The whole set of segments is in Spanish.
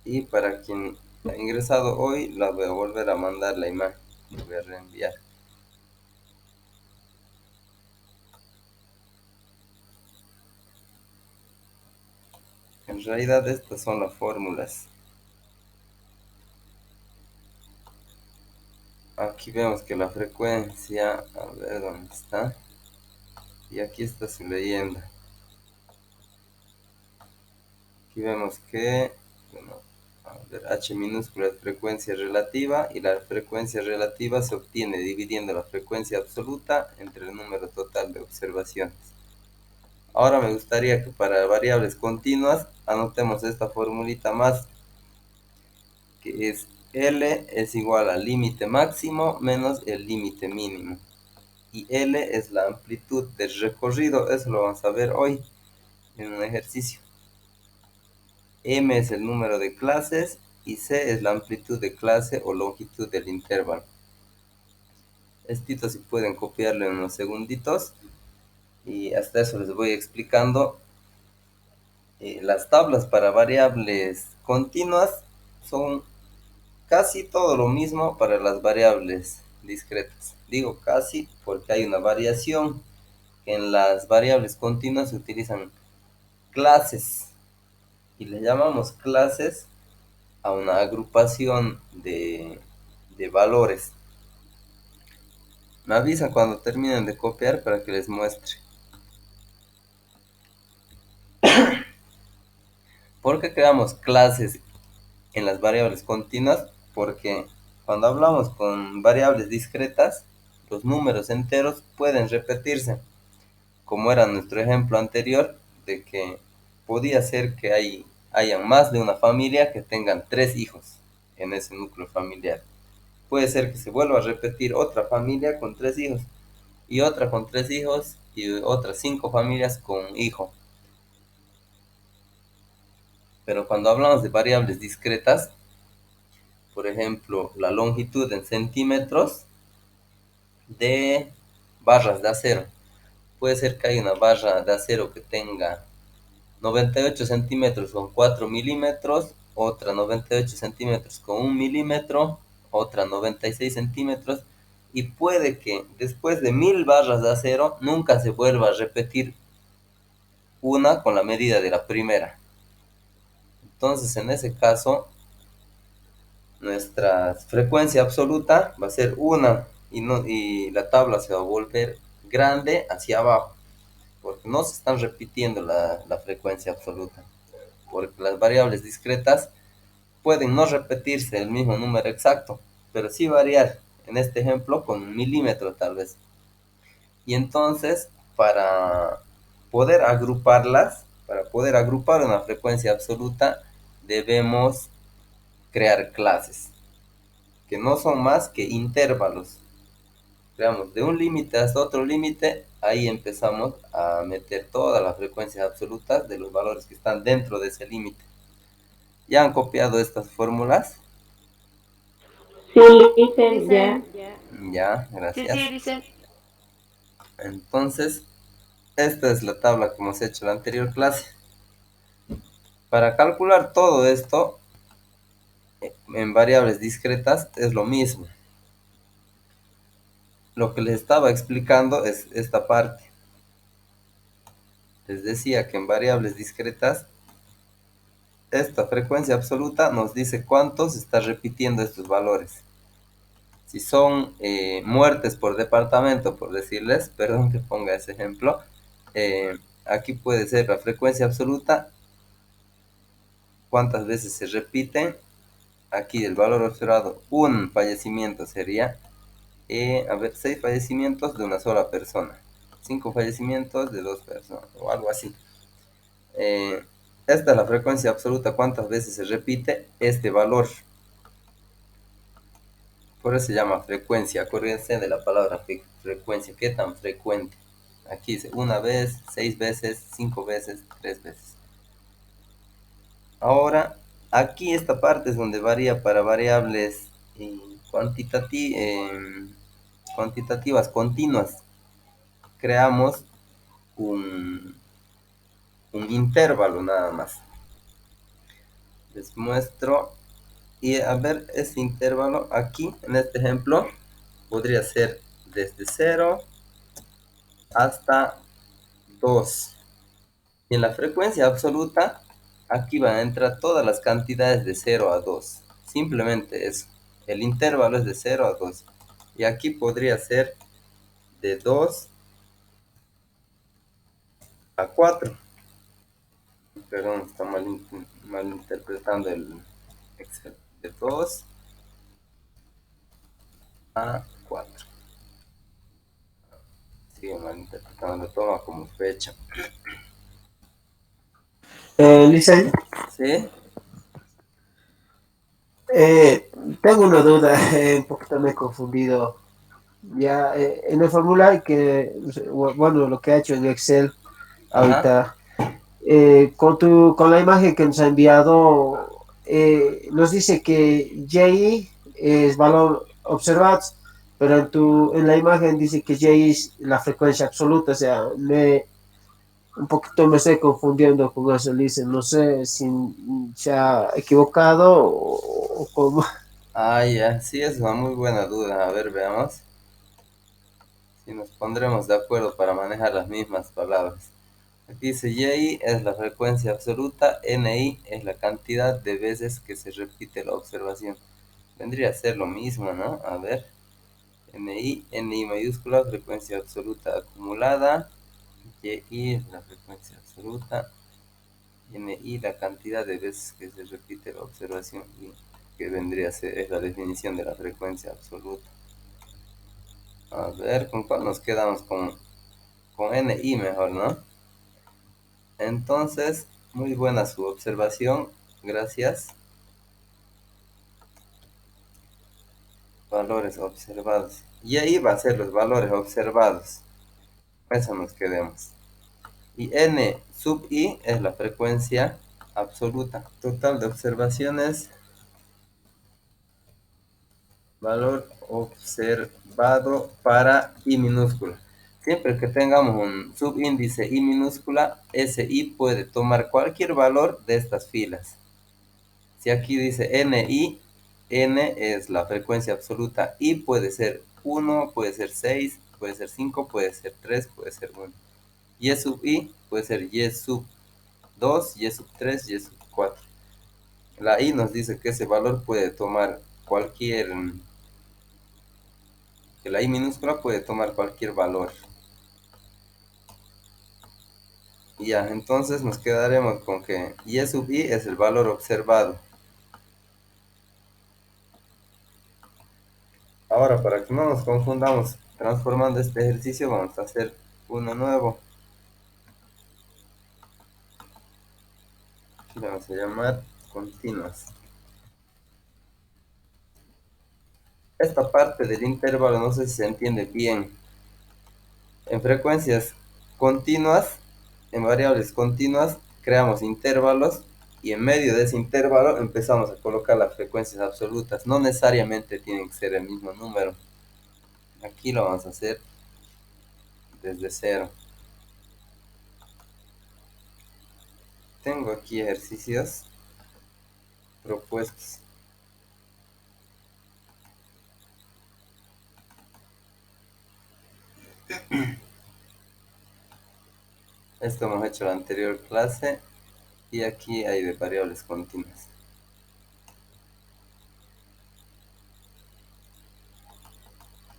Y para quien ha ingresado hoy, la voy a volver a mandar la imagen. La voy a reenviar. En realidad estas son las fórmulas. Aquí vemos que la frecuencia, a ver dónde está. Y aquí está su leyenda. Aquí vemos que, bueno, a ver, H minúscula es frecuencia relativa y la frecuencia relativa se obtiene dividiendo la frecuencia absoluta entre el número total de observaciones. Ahora me gustaría que para variables continuas anotemos esta formulita más, que es L es igual al límite máximo menos el límite mínimo. Y L es la amplitud del recorrido, eso lo vamos a ver hoy en un ejercicio. M es el número de clases y C es la amplitud de clase o longitud del intervalo. Esto si pueden copiarlo en unos segunditos y hasta eso les voy explicando. Las tablas para variables continuas son casi todo lo mismo para las variables discretas. Digo casi porque hay una variación. En las variables continuas se utilizan clases y le llamamos clases a una agrupación de valores. Me avisan cuando terminen de copiar para que les muestre. ¿Por qué creamos clases en las variables continuas? Porque cuando hablamos con variables discretas, los números enteros pueden repetirse, como era nuestro ejemplo anterior, de que podía ser que hayan más de una familia que tengan 3 hijos en ese núcleo familiar. Puede ser que se vuelva a repetir otra familia con 3 hijos, y otra con 3 hijos, y otras 5 familias con un hijo. Pero cuando hablamos de variables discretas, por ejemplo, la longitud en centímetros de barras de acero. Puede ser que haya una barra de acero que tenga 98 centímetros con 4 milímetros, otra 98 centímetros con 1 milímetro, otra 96 centímetros, y puede que después de 1000 barras de acero nunca se vuelva a repetir una con la medida de la primera. Entonces, en ese caso, nuestra frecuencia absoluta va a ser 1 y la tabla se va a volver grande hacia abajo, porque no se están repitiendo la frecuencia absoluta, porque las variables discretas pueden no repetirse el mismo número exacto, pero sí variar, en este ejemplo, con 1 milímetro tal vez. Y entonces, para poder agruparlas, para poder agrupar una frecuencia absoluta, debemos crear clases, que no son más que intervalos. Creamos de un límite hasta otro límite, ahí empezamos a meter todas las frecuencias absolutas de los valores que están dentro de ese límite. ¿Ya han copiado estas fórmulas? Sí, dicen ya. Ya, gracias. Entonces, esta es la tabla que hemos hecho en la anterior clase. Para calcular todo esto en variables discretas es lo mismo. Lo que les estaba explicando es esta parte. Les decía que en variables discretas esta frecuencia absoluta nos dice cuánto se está repitiendo estos valores. Si son muertes por departamento, por decirles, perdón que ponga ese ejemplo, aquí puede ser la frecuencia absoluta, cuántas veces se repiten. Aquí el valor observado, un fallecimiento sería, 6 fallecimientos de una sola persona, 5 fallecimientos de 2 personas, o algo así. Eh, Esta es la frecuencia absoluta, cuántas veces se repite este valor. Por eso se llama frecuencia. Acuérdense de la palabra frecuencia. ¿Qué tan frecuente? Aquí dice 1 vez, 6 veces, 5 veces, 3 veces. Ahora, aquí esta parte es donde varía para variables cuantitativas continuas. Creamos un intervalo nada más. Les muestro. Y a ver, ese intervalo aquí, en este ejemplo, podría ser desde 0 hasta 2. Y en la frecuencia absoluta, aquí van a entrar todas las cantidades de 0 a 2. Simplemente eso. El intervalo es de 0 a 2. Y aquí podría ser de 2 a 4. Perdón, está mal interpretando el Excel. De 2 a 4. Sigue mal interpretando, toma como fecha. Listen, ¿Sí? tengo una duda, un poquito me he confundido. Ya, en el formulario que, bueno, lo que ha hecho en Excel Ajá. ahorita, con la imagen que nos ha enviado, nos dice que J es valor observado, pero en la imagen dice que J es la frecuencia absoluta, o sea, un poquito me estoy confundiendo con eso, Listen, no sé si se ha equivocado o cómo. Ah, ya, sí, es una muy buena duda. A ver, veamos si nos pondremos de acuerdo para manejar las mismas palabras. Aquí dice Y es la frecuencia absoluta, NI es la cantidad de veces que se repite la observación. Vendría a ser lo mismo, ¿no? A ver, NI mayúscula, frecuencia absoluta acumulada, YI es la frecuencia absoluta, NI la cantidad de veces que se repite la observación, y que vendría a ser, es la definición de la frecuencia absoluta. A ver, ¿con cuál nos quedamos? Con NI mejor, ¿no? Entonces, muy buena su observación, gracias. Valores observados. Y ahí va a ser los valores observados. Eso nos quedemos. Y N sub I es la frecuencia absoluta. Total de observaciones, valor observado para I minúscula. Siempre que tengamos un subíndice I minúscula, ese I puede tomar cualquier valor de estas filas. Si aquí dice NI, N es la frecuencia absoluta. I puede ser 1, puede ser 6, puede ser 5, puede ser 3, puede ser 1. Y sub I puede ser Y sub 2, Y sub 3, Y sub 4. La I nos dice que ese valor puede tomar cualquier, que la I minúscula puede tomar cualquier valor. Y ya, entonces nos quedaremos con que Y sub I es el valor observado. Ahora, para que no nos confundamos transformando este ejercicio, vamos a hacer uno nuevo. Aquí le vamos a llamar continuas. Esta parte del intervalo no sé si se entiende bien. En frecuencias continuas, en variables continuas, creamos intervalos y en medio de ese intervalo empezamos a colocar las frecuencias absolutas. No necesariamente tienen que ser el mismo número. Aquí lo vamos a hacer desde cero. Tengo aquí ejercicios propuestos. Esto hemos hecho en la anterior clase y aquí hay de variables continuas.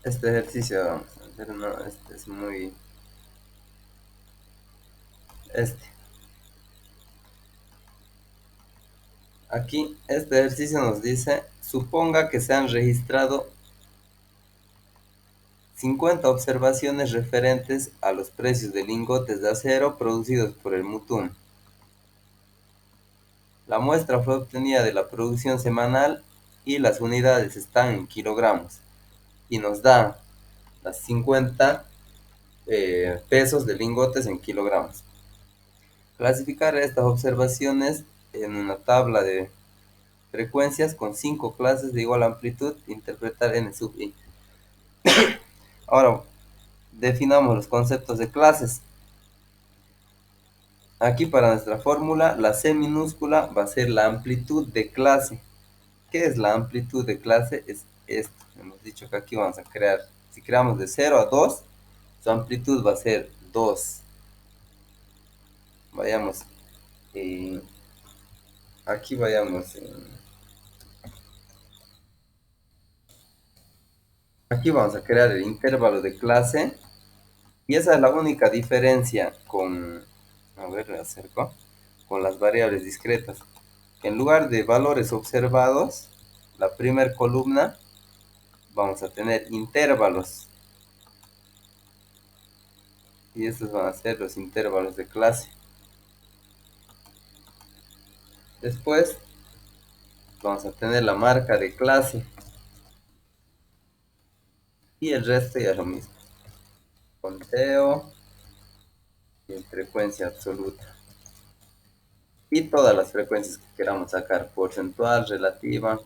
Este ejercicio, vamos a ver, no, este es muy... Este. Aquí, este ejercicio nos dice, suponga que se han registrado 50 observaciones referentes a los precios de lingotes de acero producidos por el Mutum. La muestra fue obtenida de la producción semanal y las unidades están en kilogramos. Y nos da las 50 pesos de lingotes en kilogramos. Clasificar estas observaciones en una tabla de frecuencias con 5 clases de igual amplitud, interpretar n sub i. Ahora, definamos los conceptos de clases. Aquí para nuestra fórmula, la C minúscula va a ser la amplitud de clase. ¿Qué es la amplitud de clase? Es esto. Hemos dicho que aquí vamos a crear, si creamos de 0 a 2, su amplitud va a ser 2. Vayamos, eh, aquí vayamos, aquí vamos a crear el intervalo de clase. Y esa es la única diferencia con, a ver, le acerco, con las variables discretas. Que en lugar de valores observados, la primera columna vamos a tener intervalos. Y estos van a ser los intervalos de clase. Después vamos a tener la marca de clase. Y el resto ya es lo mismo. Conteo y frecuencia absoluta. Y todas las frecuencias que queramos sacar, porcentual, relativa.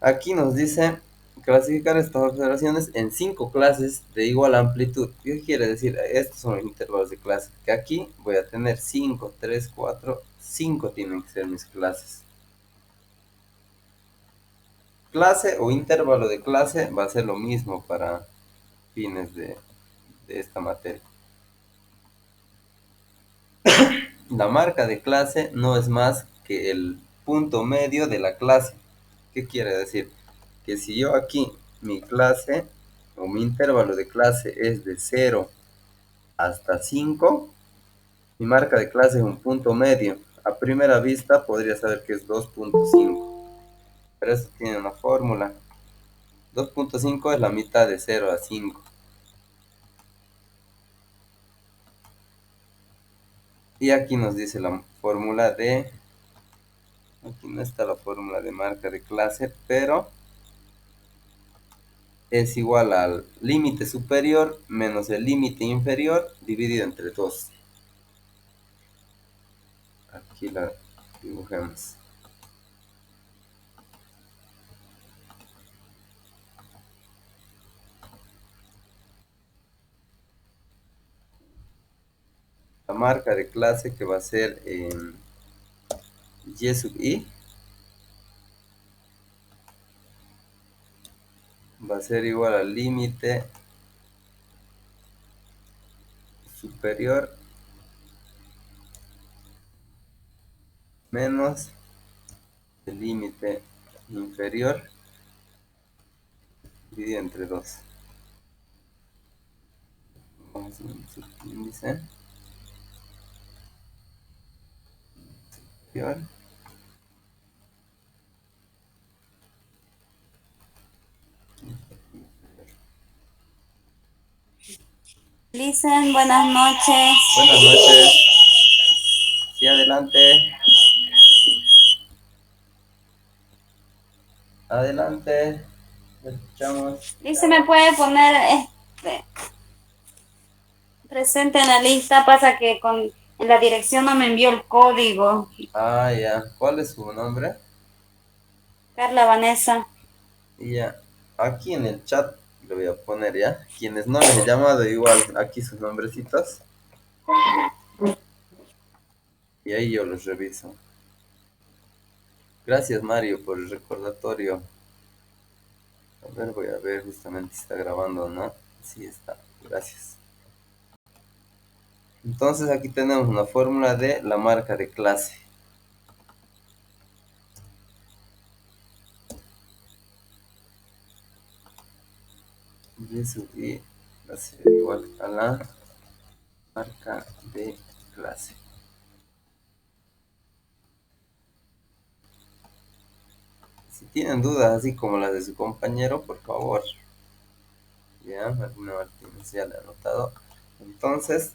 Aquí nos dice clasificar estas observaciones en 5 clases de igual amplitud. ¿Qué quiere decir? Estos son los intervalos de clase. Que aquí voy a tener 5, 3, 4, 5 tienen que ser mis clases. Clase o intervalo de clase va a ser lo mismo para fines de esta materia. La marca de clase no es más que el punto medio de la clase. ¿Qué quiere decir? Que si yo aquí mi clase o mi intervalo de clase es de 0 hasta 5, mi marca de clase es un punto medio. A primera vista podría saber que es 2.5, pero eso tiene una fórmula. 2.5 es la mitad de 0 a 5. Y aquí nos dice la fórmula de... Aquí no está la fórmula de marca de clase, pero es igual al límite superior menos el límite inferior dividido entre 2. Aquí la dibujemos. La marca de clase que va a ser y sub i va a ser igual al límite superior menos el límite inferior dividido entre 2. Vamos a un subíndice superior. Listen, buenas noches. Buenas noches. Sí, adelante. Adelante. Lo escuchamos. Listen, ¿me puede poner presente en la lista? Pasa que en la dirección no me envió el código. Ah, ya. ¿Cuál es su nombre? Carla Vanessa. Y ya. Aquí en el chat le voy a poner ya. Quienes no les he llamado, igual aquí sus nombrecitos. Y ahí yo los reviso. Gracias, Mario, por el recordatorio. A ver, voy a ver justamente si está grabando o no. Sí está. Gracias. Entonces aquí tenemos una fórmula de la marca de clase. Y eso y va a ser igual a la marca de clase. Si tienen dudas así como las de su compañero, por favor. Ya, Martina Martínez ya le he anotado. Entonces,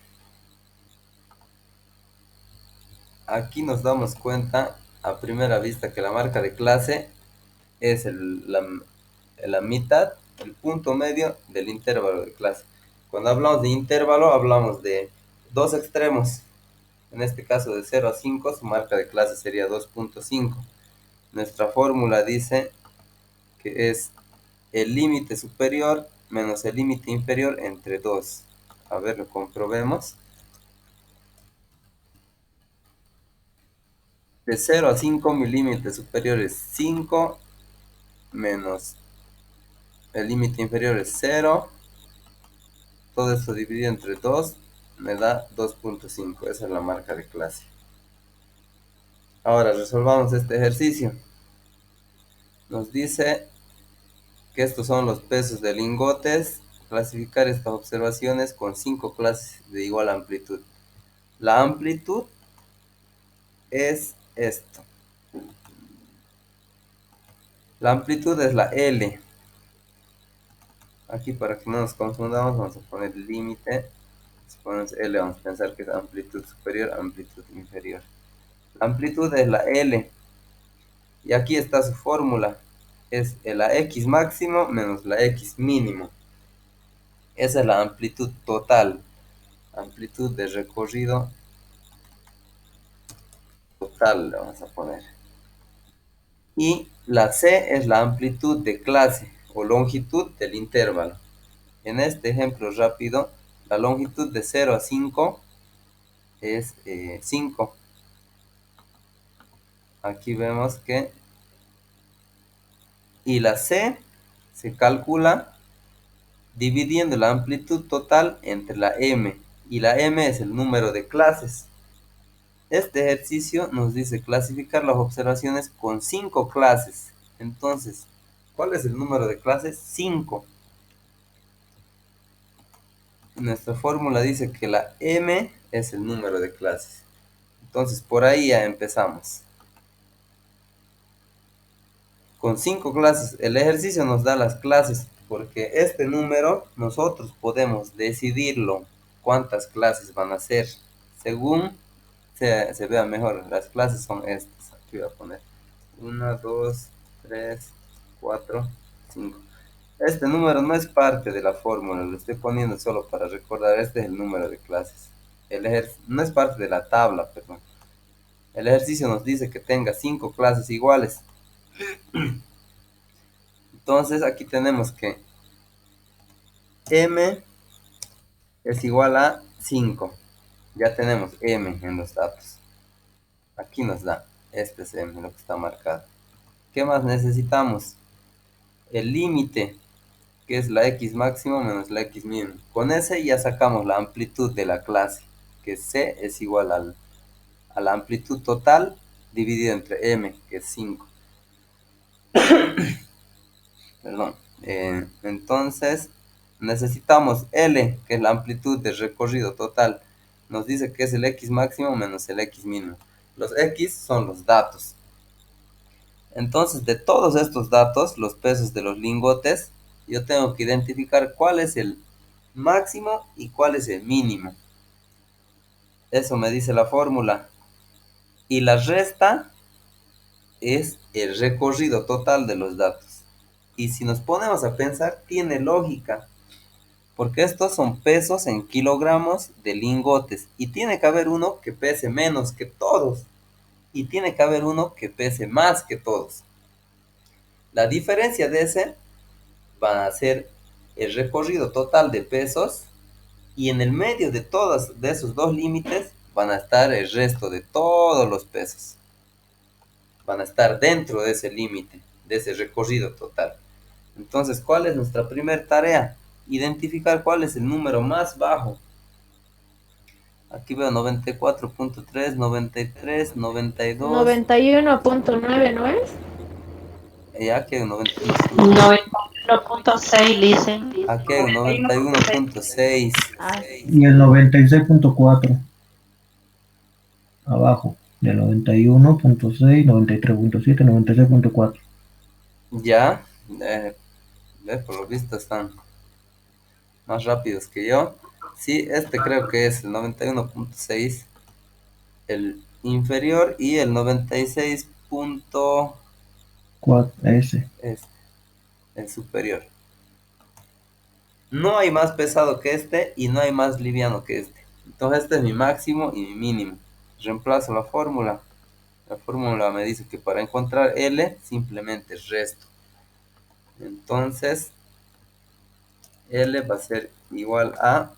aquí nos damos cuenta a primera vista que la marca de clase es la mitad, el punto medio del intervalo de clase. Cuando hablamos de intervalo, hablamos de dos extremos. En este caso de 0 a 5, su marca de clase sería 2.5. Nuestra fórmula dice que es el límite superior menos el límite inferior entre 2. A ver, lo comprobemos. de 0 a 5 mi límite superior es 5 menos el límite inferior es 0. Todo esto dividido entre 2 me da 2.5. Esa es la marca de clase. Ahora resolvamos este ejercicio. Nos dice que estos son los pesos de lingotes. Clasificar estas observaciones con 5 clases de igual amplitud. La amplitud es esto. La amplitud es la L. Aquí para que no nos confundamos vamos a poner límite. Si ponemos L vamos a pensar que es amplitud superior, amplitud inferior. La amplitud es la L. Y aquí está su fórmula. Es la X máximo menos la X mínimo. Esa es la amplitud total. Amplitud de recorrido total le vamos a poner. Y la C es la amplitud de clase o longitud del intervalo. En este ejemplo rápido, la longitud de 0 a 5 es 5. Aquí vemos que... Y la C se calcula dividiendo la amplitud total entre la M. Y la M es el número de clases. Este ejercicio nos dice clasificar las observaciones con 5 clases. Entonces, ¿cuál es el número de clases? 5. Nuestra fórmula dice que la M es el número de clases. Entonces, por ahí ya empezamos. Con 5 clases, el ejercicio nos da las clases, porque este número nosotros podemos decidirlo cuántas clases van a ser, según se vea mejor. Las clases son estas. Aquí voy a poner 1, 2, 3, 4, 5. Este número no es parte de la fórmula, lo estoy poniendo solo para recordar. Este es el número de clases. No es parte de la tabla, perdón. El ejercicio nos dice que tenga 5 clases iguales. Entonces aquí tenemos que M es igual a 5. Ya tenemos M en los datos. Aquí nos da, este es M, lo que está marcado. ¿Qué más necesitamos? El límite, que es la X máximo menos la X mínimo. Con ese ya sacamos la amplitud de la clase, que C es igual a la amplitud total dividido entre M, que es 5. Perdón. Entonces, necesitamos L, que es la amplitud de recorrido total. Nos dice que es el X máximo menos el X mínimo. Los X son los datos. Entonces, de todos estos datos, los pesos de los lingotes, yo tengo que identificar cuál es el máximo y cuál es el mínimo. Eso me dice la fórmula. Y la resta es el recorrido total de los datos. Y si nos ponemos a pensar, tiene lógica. Porque estos son pesos en kilogramos de lingotes. Y tiene que haber uno que pese menos que todos. Y tiene que haber uno que pese más que todos. La diferencia de ese va a ser el recorrido total de pesos. Y en el medio de todos de esos dos límites van a estar el resto de todos los pesos. Van a estar dentro de ese límite, de ese recorrido total. Entonces, ¿cuál es nuestra primera tarea? Identificar cuál es el número más bajo. Aquí veo 94.3, 93, 92. 91.9, ¿no es? Aquí hay un 91. 91.6 dicen. Aquí hay un 91.6. Ah, Y el 96.4 abajo, de 91.6, 93.7, 96.4. Ya, por lo visto están más rápidos que yo. Sí, este creo que es el 91.6, el inferior, y el 96. Ese. Es el superior. No hay más pesado que este y no hay más liviano que este. Entonces este es mi máximo y mi mínimo. Reemplazo la fórmula. La fórmula me dice que para encontrar L simplemente resto. Entonces L va a ser igual a...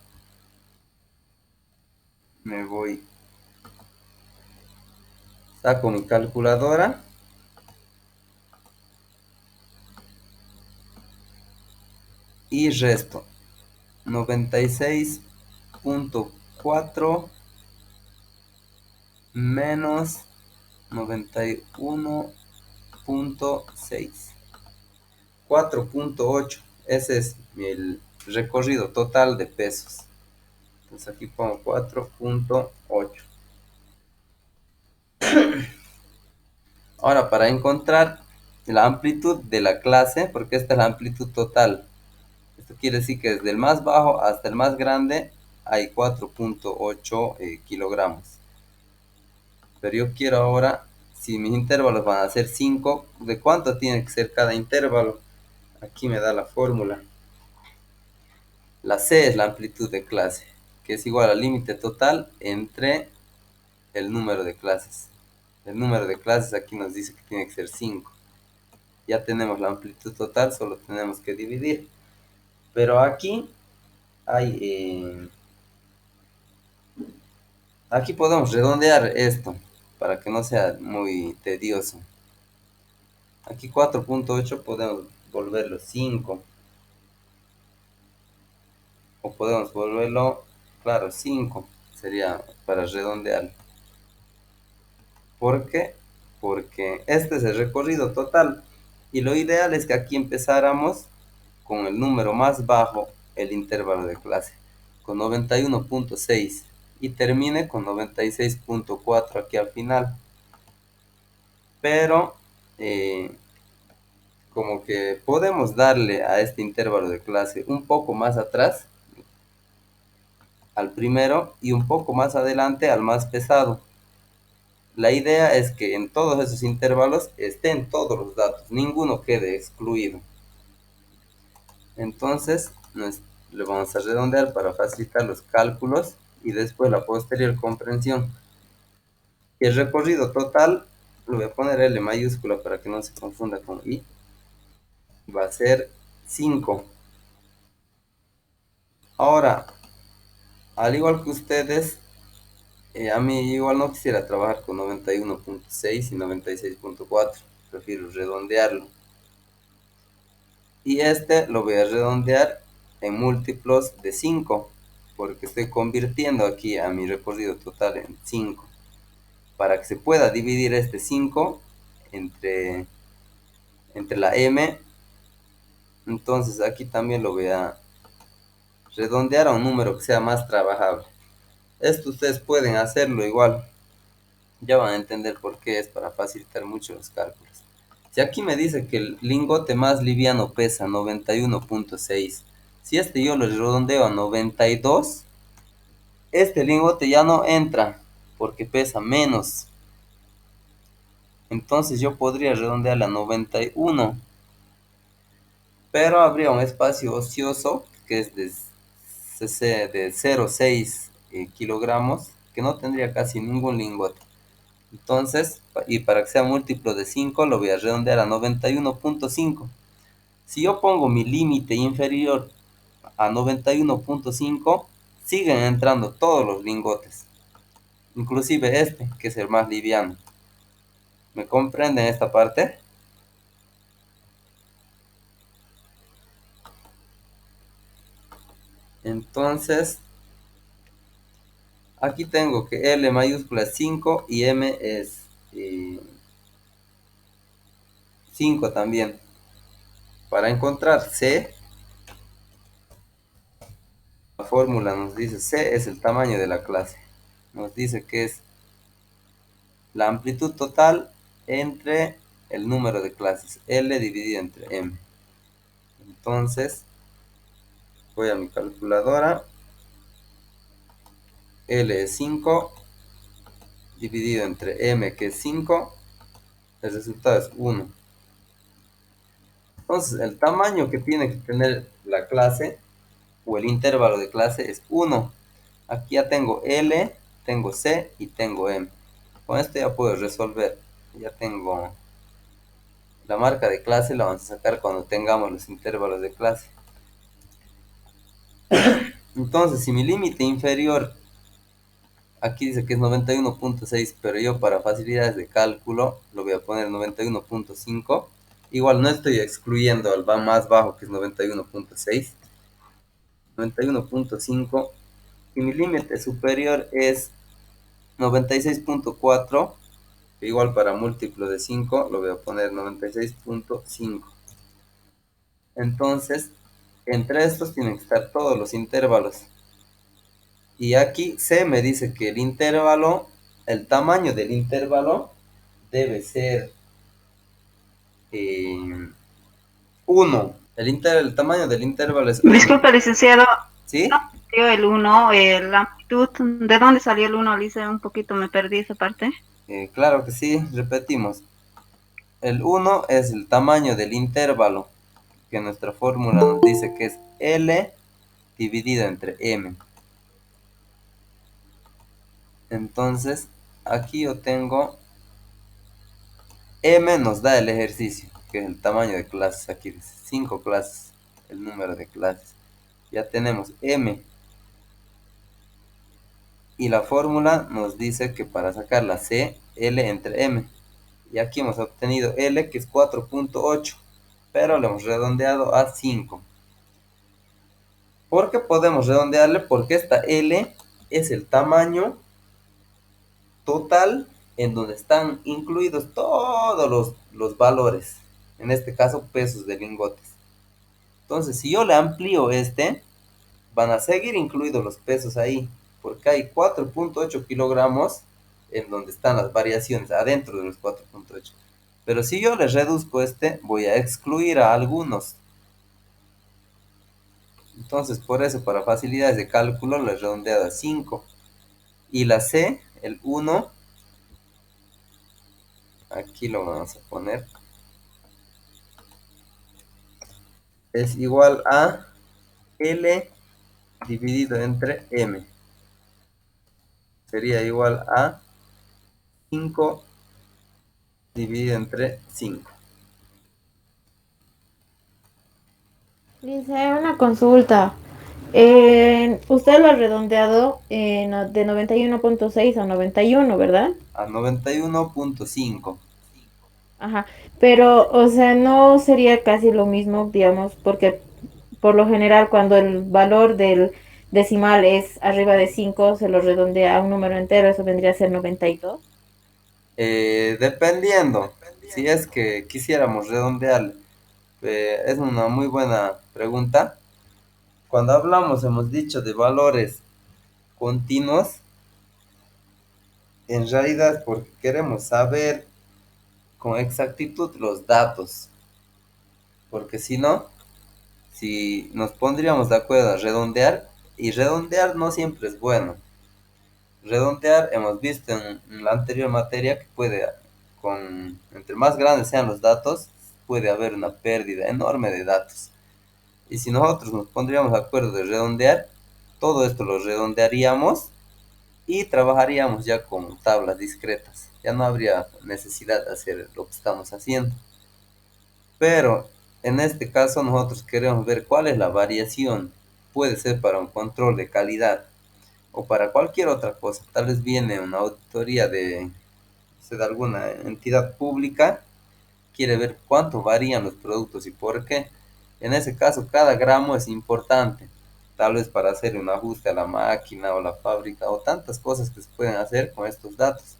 Me voy Saco mi calculadora. Y resto 96.4 menos 91.6. 4.8. Ese es el recorrido total de pesos. Entonces aquí pongo 4.8. Ahora para encontrar la amplitud de la clase, porque esta es la amplitud total. Esto quiere decir que desde el más bajo hasta el más grande hay 4.8 kilogramos. Pero yo quiero ahora, si mis intervalos van a ser 5, ¿de cuánto tiene que ser cada intervalo? Aquí me da la fórmula. La C es la amplitud de clase, que es igual al límite total entre el número de clases. El número de clases aquí nos dice que tiene que ser 5. Ya tenemos la amplitud total, solo tenemos que dividir. Pero aquí hay... aquí podemos redondear esto para que no sea muy tedioso. Aquí 4.8 podemos volverlo 5. O podemos volverlo, claro, 5. Sería para redondear. ¿Por qué? Porque este es el recorrido total. Y lo ideal es que aquí empezáramos con el número más bajo, el intervalo de clase, con 91.6. Y termine con 96.4 aquí al final. Pero como que podemos darle a este intervalo de clase un poco más atrás, al primero, y un poco más adelante al más pesado. La idea es que en todos esos intervalos estén todos los datos, ninguno quede excluido. Entonces le vamos a redondear para facilitar los cálculos y después la posterior comprensión. Y el recorrido total, lo voy a poner L mayúscula para que no se confunda con I, va a ser 5. Ahora, al igual que ustedes, a mí igual no quisiera trabajar con 91.6 y 96.4, prefiero redondearlo. Y este lo voy a redondear en múltiplos de 5, porque estoy convirtiendo aquí a mi recorrido total en 5. Para que se pueda dividir este 5 entre la m, entonces aquí también lo voy a redondear a un número que sea más trabajable. Esto ustedes pueden hacerlo igual. Ya van a entender por qué, es para facilitar mucho los cálculos. Si aquí me dice que el lingote más liviano pesa 91.6, si este yo lo redondeo a 92, este lingote ya no entra porque pesa menos. Entonces yo podría redondearla a 91, pero habría un espacio ocioso que es de 0,6 kilogramos, que no tendría casi ningún lingote. Entonces, y para que sea múltiplo de 5, lo voy a redondear a 91.5. Si yo pongo mi límite inferior a 91.5, siguen entrando todos los lingotes, inclusive este, que es el más liviano. ¿Me comprenden esta parte? Entonces, aquí tengo que L mayúscula es 5 y M es 5 también. Para encontrar C, la fórmula nos dice C es el tamaño de la clase. Nos dice que es la amplitud total entre el número de clases, L dividido entre M. Entonces, voy a mi calculadora. L es 5 dividido entre M, que es 5. El resultado es 1. Entonces, el tamaño que tiene que tener la clase o el intervalo de clase es 1. Aquí ya tengo L, tengo C y tengo M. Con esto ya puedo resolver. Ya tengo la marca de clase, la vamos a sacar cuando tengamos los intervalos de clase. Entonces, si mi límite inferior Aquí dice que es 91.6, pero yo para facilidades de cálculo lo voy a poner 91.5. Igual no estoy excluyendo al más bajo, que es 91.6. 91.5. Y mi límite superior es 96.4. Igual para múltiplo de 5 lo voy a poner 96.5. Entonces, entre estos tienen que estar todos los intervalos. Y aquí C me dice que el intervalo, el tamaño del intervalo debe ser 1. El tamaño del intervalo es 1. Disculpe, licenciado, ¿Sí? ¿no salió el 1, la amplitud? ¿De dónde salió el 1, Alice? Un poquito me perdí esa parte. Claro que sí, repetimos. El 1 es el tamaño del intervalo, que nuestra fórmula nos dice que es L dividido entre M. Entonces, aquí yo tengo M nos da el ejercicio, que es el tamaño de clases. Aquí dice 5 clases, el número de clases. Ya tenemos M. Y la fórmula nos dice que para sacar la C, L entre M. Y aquí hemos obtenido L, que es 4.8, pero lo hemos redondeado a 5. ¿Por qué podemos redondearle? Porque esta L es el tamaño total en donde están incluidos todos los valores. En este caso, pesos de lingotes. Entonces, si yo le amplío van a seguir incluidos los pesos ahí, porque hay 4.8 kilogramos en donde están las variaciones adentro de los 4.8. Pero si yo les reduzco voy a excluir a algunos. Entonces, por eso, para facilidades de cálculo, lo he redondeado a 5. Y la C, el 1, aquí lo vamos a poner, es igual a L dividido entre M. Sería igual a 5 dividido entre 5. Dice una consulta. Usted lo ha redondeado de 91.6 a 91, ¿verdad? A 91.5. Ajá. Pero, o sea, no sería casi lo mismo, digamos, porque por lo general cuando el valor del decimal es arriba de 5 se lo redondea a un número entero, eso vendría a ser 92. Dependiendo, si es que quisiéramos redondear, es una muy buena pregunta. Cuando hablamos, hemos dicho de valores continuos, en realidad es porque queremos saber con exactitud los datos, porque si no, si nos pondríamos de acuerdo a redondear, y redondear no siempre es bueno. Redondear, hemos visto en la anterior materia que entre más grandes sean los datos, puede haber una pérdida enorme de datos. Y si nosotros nos pondríamos de acuerdo de redondear, todo esto lo redondearíamos y trabajaríamos ya con tablas discretas. Ya no habría necesidad de hacer lo que estamos haciendo. Pero en este caso nosotros queremos ver cuál es la variación. Puede ser para un control de calidad o para cualquier otra cosa. Tal vez viene una auditoría de alguna entidad pública, quiere ver cuánto varían los productos y por qué. En ese caso, cada gramo es importante, tal vez para hacer un ajuste a la máquina o la fábrica o tantas cosas que se pueden hacer con estos datos.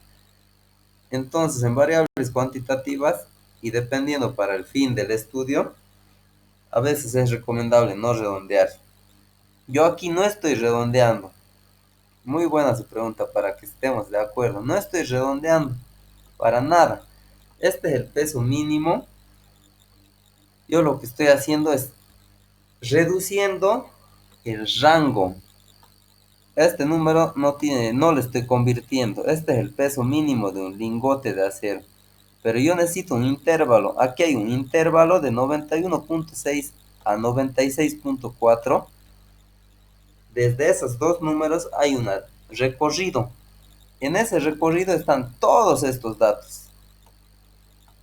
Entonces, en variables cuantitativas y dependiendo para el fin del estudio, a veces es recomendable no redondear. Yo aquí no estoy redondeando. Muy buena su pregunta para que estemos de acuerdo. No estoy redondeando para nada. Este es el peso mínimo. Yo lo que estoy haciendo es reduciendo el rango. Este número no lo estoy convirtiendo. Este es el peso mínimo de un lingote de acero. Pero yo necesito un intervalo. Aquí hay un intervalo de 91.6 a 96.4. Desde esos dos números hay un recorrido. En ese recorrido están todos estos datos.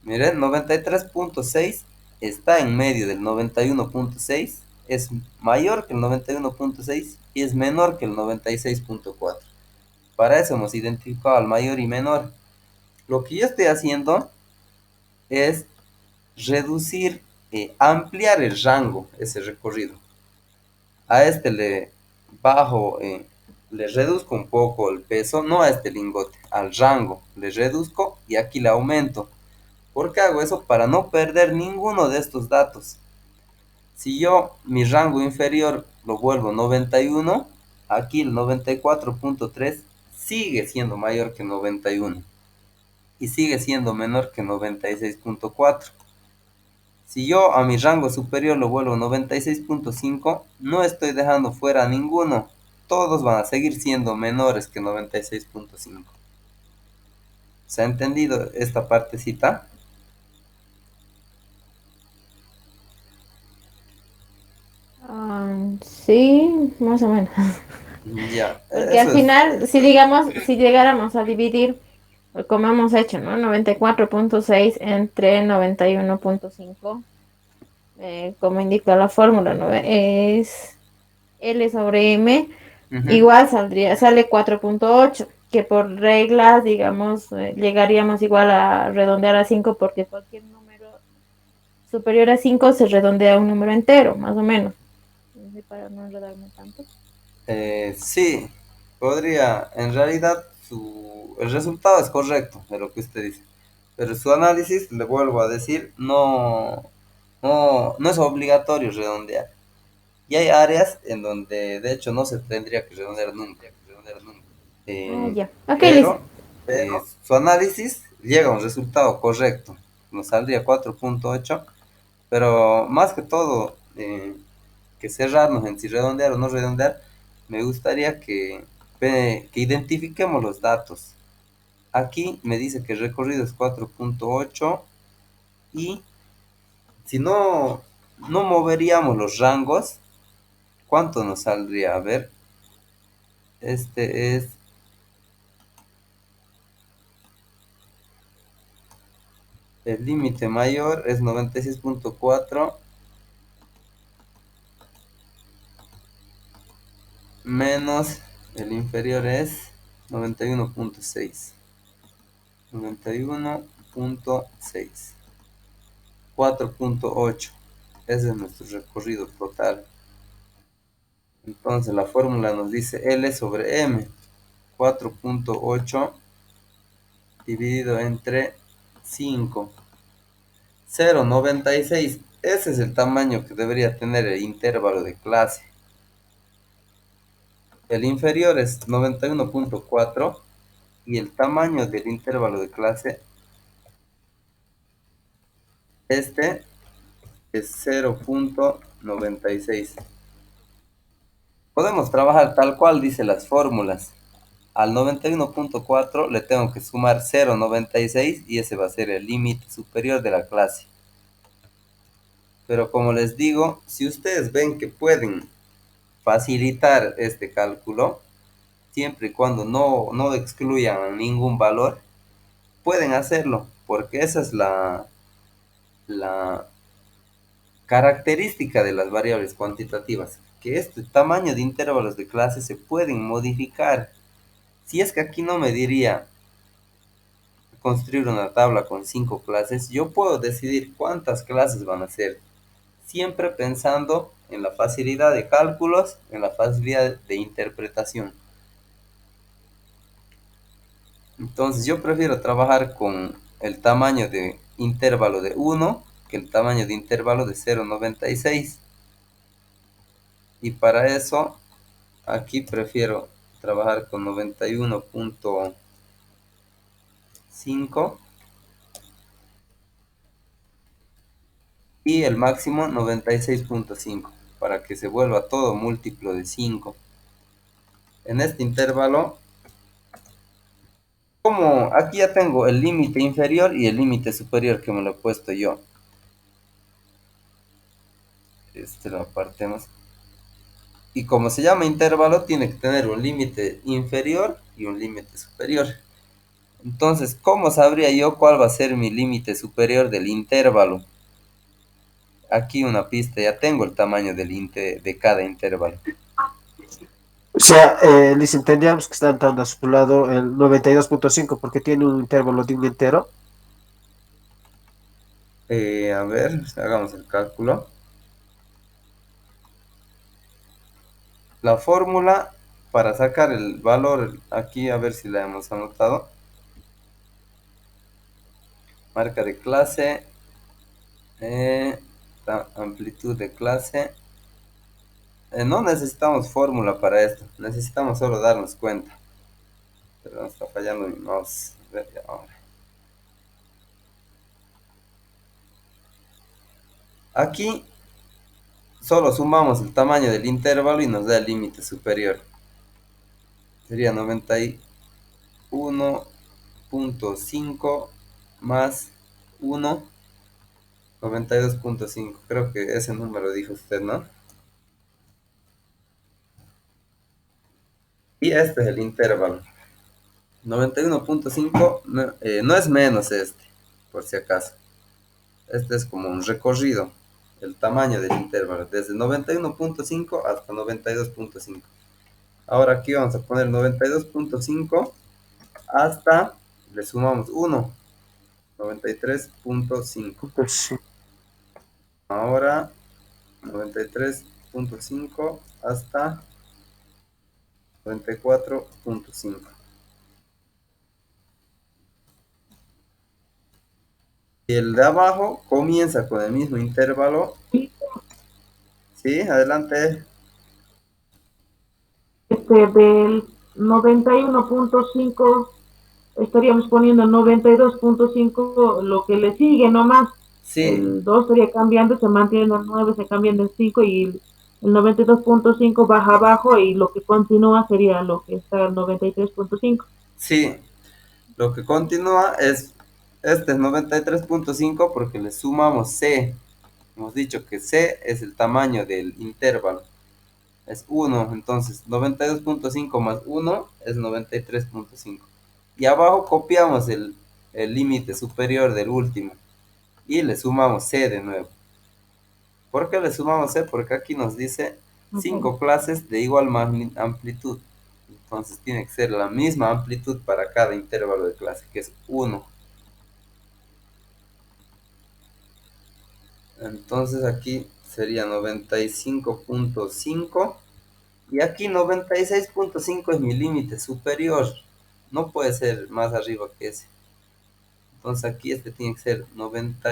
Miren, 93.6 está en medio del 91.6, es mayor que el 91.6 y es menor que el 96.4. Para eso hemos identificado al mayor y menor. Lo que yo estoy haciendo es reducir, ampliar el rango, ese recorrido. A este le bajo, le reduzco un poco el peso, no a este lingote, al rango, le reduzco y aquí le aumento. ¿Por qué hago eso? Para no perder ninguno de estos datos. Si yo mi rango inferior lo vuelvo 91, aquí el 94.3 sigue siendo mayor que 91 y sigue siendo menor que 96.4. Si yo a mi rango superior lo vuelvo 96.5, no estoy dejando fuera a ninguno. Todos van a seguir siendo menores que 96.5. ¿Se ha entendido esta partecita? Sí, más o menos. Ya, Porque al eso es. final, si digamos, si llegáramos a dividir, como hemos hecho, ¿no? 94.6 entre 91.5, como indica la fórmula, ¿no? Es L sobre M, Ujú. igual sale 4.8, que por reglas, digamos, llegaríamos igual a redondear a 5 porque cualquier número superior a 5 se redondea a un número entero, más o menos. No sé, para no enredarme tanto. Sí, podría, en realidad el resultado es correcto de lo que usted dice, pero su análisis, le vuelvo a decir, no es obligatorio redondear. Y hay áreas en donde de hecho no se tendría que redondear nunca. Ah, Eh, ya. Ok, listo. pero su análisis llega a un resultado correcto. Nos saldría 4.8, pero más que todo, que cerrarnos en si redondear o no redondear, me gustaría que identifiquemos los datos. Aquí me dice que el recorrido es 4.8 y si no moveríamos los rangos, ¿cuánto nos saldría? A ver, este es el límite mayor, es 96.4 menos el inferior es 91.6. 91.6. 4.8. Ese es nuestro recorrido total. Entonces la fórmula nos dice L sobre M. 4.8 dividido entre 5. 0,96. Ese es el tamaño que debería tener el intervalo de clase. El inferior es 91.4 y el tamaño del intervalo de clase, este es 0.96. Podemos trabajar tal cual dice las fórmulas. Al 91.4 le tengo que sumar 0,96 y ese va a ser el límite superior de la clase. Pero como les digo, si ustedes ven que pueden facilitar este cálculo, siempre y cuando no excluyan ningún valor, pueden hacerlo, porque esa es la característica de las variables cuantitativas, que este tamaño de intervalos de clase se pueden modificar. Si es que aquí no me diría construir una tabla con 5 clases, yo puedo decidir cuántas clases van a ser, siempre pensando en la facilidad de cálculos, en la facilidad de interpretación. Entonces yo prefiero trabajar con el tamaño de intervalo de 1 que el tamaño de intervalo de 0,96. Y para eso aquí prefiero trabajar con 91.5 y el máximo 96.5 para que se vuelva todo múltiplo de 5. En este intervalo, como aquí ya tengo el límite inferior y el límite superior que me lo he puesto yo. Este lo apartemos. Y como se llama intervalo, tiene que tener un límite inferior y un límite superior. Entonces, ¿cómo sabría yo cuál va a ser mi límite superior del intervalo? Aquí una pista, ya tengo el tamaño de cada intervalo. O sea, dicen, tendríamos que estar dando a su lado el 92.5 porque tiene un intervalo de un entero. A ver, hagamos el cálculo. La fórmula para sacar el valor aquí, a ver si la hemos anotado. Marca de clase, amplitud de clase. No necesitamos fórmula para esto, necesitamos solo darnos cuenta. Pero nos está fallando mi mouse. A ver, ya, ahora. Aquí solo sumamos el tamaño del intervalo y nos da el límite superior. Sería 91.5 más 1, 92.5. Creo que ese número dijo usted, ¿no? Y este es el intervalo. 91.5 no, no es menos este, por si acaso. Este es como un recorrido, el tamaño del intervalo, desde 91.5 hasta 92.5. Ahora aquí vamos a poner 92.5 hasta, le sumamos 1, 93.5. Entonces, Ahora 93.5 hasta 94.5. Y el de abajo comienza con el mismo intervalo. Sí, adelante. Del 91.5 estaríamos poniendo 92.5 lo que le sigue nomás. Sí, El 2 estaría cambiando, se mantiene el 9, se cambia en el 5 y el 92.5 baja abajo y lo que continúa sería lo que está el 93.5. sí. Lo que continúa es, este es 93.5 porque le sumamos C. Hemos dicho que C es el tamaño del intervalo. Es 1, entonces 92.5 más 1 es 93.5. Y abajo copiamos el límite superior del último y le sumamos C de nuevo. ¿Por qué le sumamos C? Porque aquí nos dice 5 clases de igual amplitud. Entonces tiene que ser la misma amplitud para cada intervalo de clase, que es 1. Entonces aquí sería 95.5 y aquí 96.5 es mi límite superior. No puede ser más arriba que ese. Entonces aquí este tiene que ser 90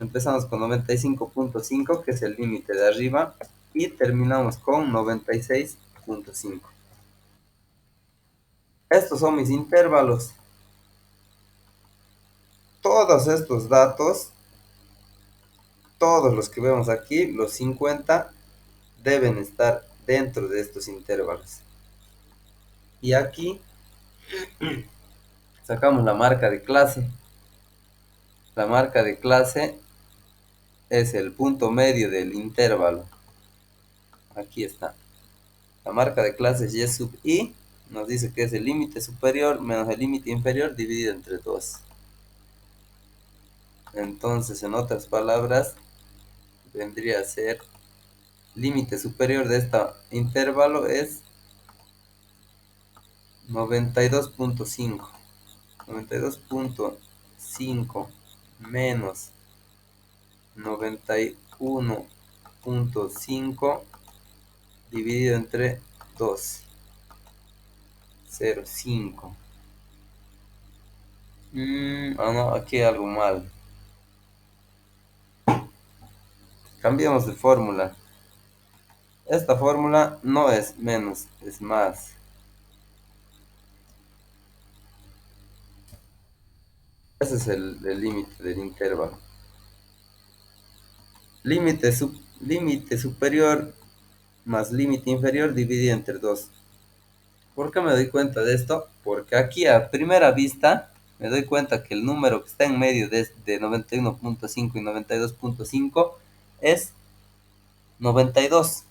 empezamos con 95.5 que es el límite de arriba y terminamos con 96.5. Estos son mis intervalos. Todos estos datos, todos los que vemos aquí, los 50, deben estar dentro de estos intervalos. Y aquí sacamos la marca de clase. La marca de clase es el punto medio del intervalo. Aquí está. La marca de clase es y sub i. Nos dice que es el límite superior menos el límite inferior dividido entre 2. Entonces, en otras palabras, vendría a ser límite superior de este intervalo es 92.5. 92.5 menos 91.5 dividido entre 2. 0,5. No, aquí hay algo mal. Cambiemos de fórmula. Esta fórmula no es menos, es más. Ese es el límite del intervalo. Límite superior más límite inferior dividido entre 2. ¿Por qué me doy cuenta de esto? Porque aquí a primera vista me doy cuenta que el número que está en medio de 91.5 y 92.5 es 92.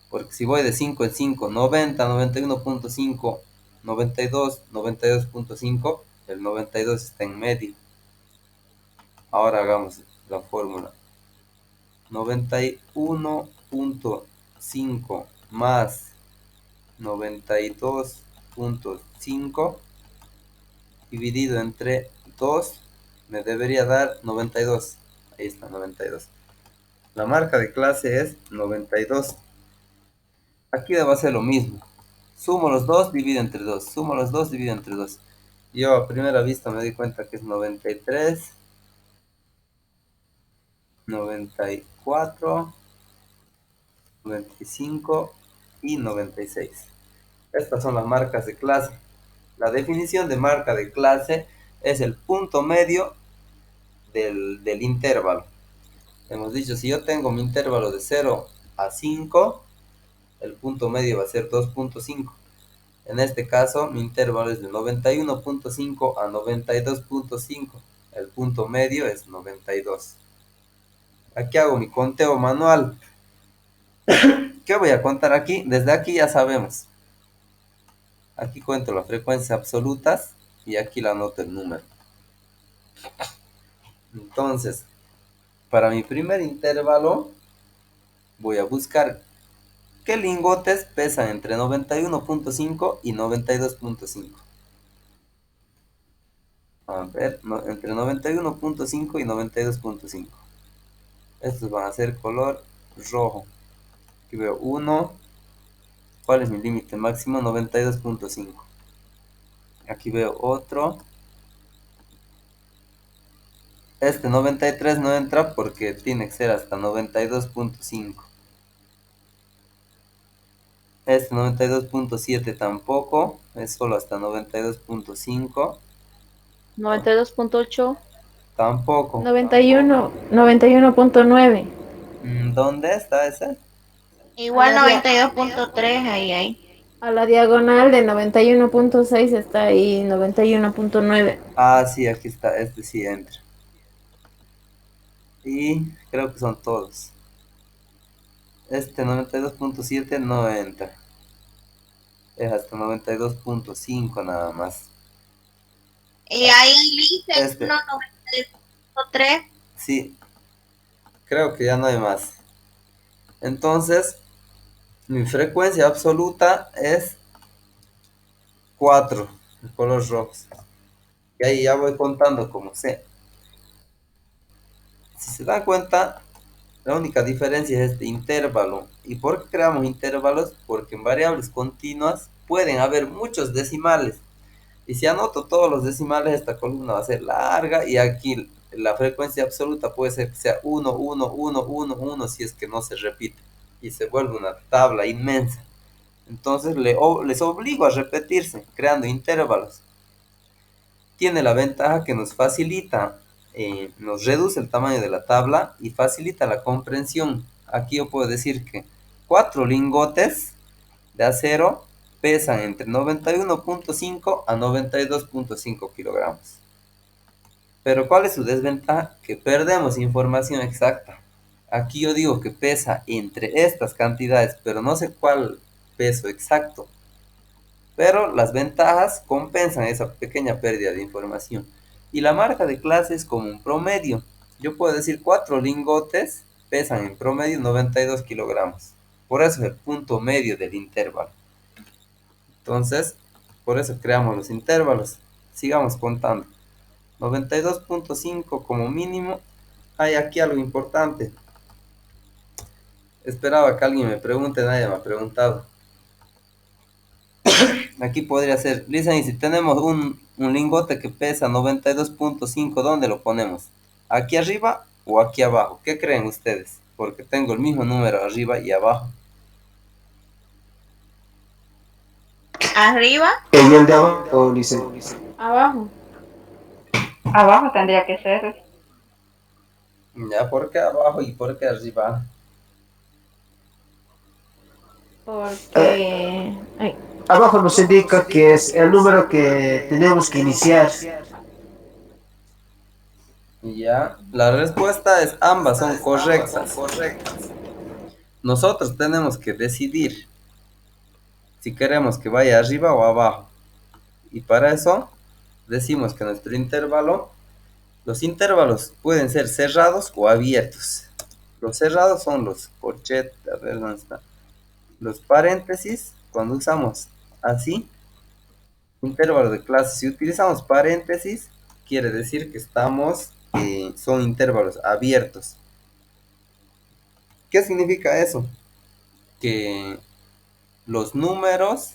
Porque si voy de 5 en 5, 90, 91.5, 92, 92.5, el 92 está en medio. Ahora hagamos la fórmula. 91.5 más 92.5 dividido entre 2 me debería dar 92. Ahí está, 92. La marca de clase es 92. Aquí va a ser lo mismo. Sumo los dos, divido entre 2. Sumo los dos, divido entre 2. Yo a primera vista me doy cuenta que es 93, 94, 95 y 96. Estas son las marcas de clase. La definición de marca de clase es el punto medio del intervalo. Hemos dicho, si yo tengo mi intervalo de 0 a 5, el punto medio va a ser 2.5. En este caso, mi intervalo es de 91.5 a 92.5. El punto medio es 92. Aquí hago mi conteo manual. ¿Qué voy a contar aquí? Desde aquí ya sabemos. Aquí cuento las frecuencias absolutas y aquí la anoto el número. Entonces, para mi primer intervalo, voy a buscar qué lingotes pesan entre 91.5 y 92.5. A ver, entre 91.5 y 92.5. Estos van a ser color rojo. Aquí veo uno. ¿Cuál es mi límite máximo? 92.5. Aquí veo otro. Este 93 no entra porque tiene que ser hasta 92.5. Este 92.7 tampoco, es solo hasta 92.5. 92.8. Tampoco. 91.9. ¿Dónde está ese? Igual 92.3, ahí. A la diagonal de 91.6 está ahí 91.9. Ah, sí, aquí está, este sí entra. Y creo que son todos. Este 92.7 no entra. Es hasta 92.5 nada más. Y ahí dice Este. 92.3. Sí, creo que ya no hay más. Entonces, mi frecuencia absoluta es 4, de color rojo. Y ahí ya voy contando como sé. Si se dan cuenta, la única diferencia es este intervalo. ¿Y por qué creamos intervalos? Porque en variables continuas pueden haber muchos decimales. Y si anoto todos los decimales, esta columna va a ser larga y aquí la frecuencia absoluta puede ser que sea 1, 1, 1, 1, 1 si es que no se repite. Y se vuelve una tabla inmensa. Entonces les obligo a repetirse, creando intervalos. Tiene la ventaja que nos facilita, nos reduce el tamaño de la tabla y facilita la comprensión. Aquí yo puedo decir que 4 lingotes de acero pesan entre 91.5 a 92.5 kilogramos. Pero ¿cuál es su desventaja? Que perdemos información exacta. Aquí yo digo que pesa entre estas cantidades, pero no sé cuál peso exacto. Pero las ventajas compensan esa pequeña pérdida de información. Y la marca de clase es como un promedio. Yo puedo decir 4 lingotes pesan en promedio 92 kilogramos. Por eso es el punto medio del intervalo. Entonces, por eso creamos los intervalos. Sigamos contando. 92.5 como mínimo. Hay aquí algo importante. Esperaba que alguien me pregunte, nadie me ha preguntado. Aquí podría ser, Lisa, y si tenemos un lingote que pesa 92.5, ¿dónde lo ponemos? ¿Aquí arriba o aquí abajo? ¿Qué creen ustedes? Porque tengo el mismo número arriba y abajo. Arriba. ¿En el de abajo, dice? Abajo. Abajo tendría que ser. Ya, ¿por qué abajo y por qué arriba? Porque... ay, Abajo nos indica que es el número que tenemos que iniciar. Ya, la respuesta es ambas son correctas. Nosotros tenemos que decidir si queremos que vaya arriba o abajo. Y para eso decimos que nuestro intervalo, los intervalos pueden ser cerrados o abiertos. Los cerrados son los corchetes, a ver dónde está, los paréntesis cuando usamos así, intervalo de clase, si utilizamos paréntesis, quiere decir que son intervalos abiertos. ¿Qué significa eso? Que los números,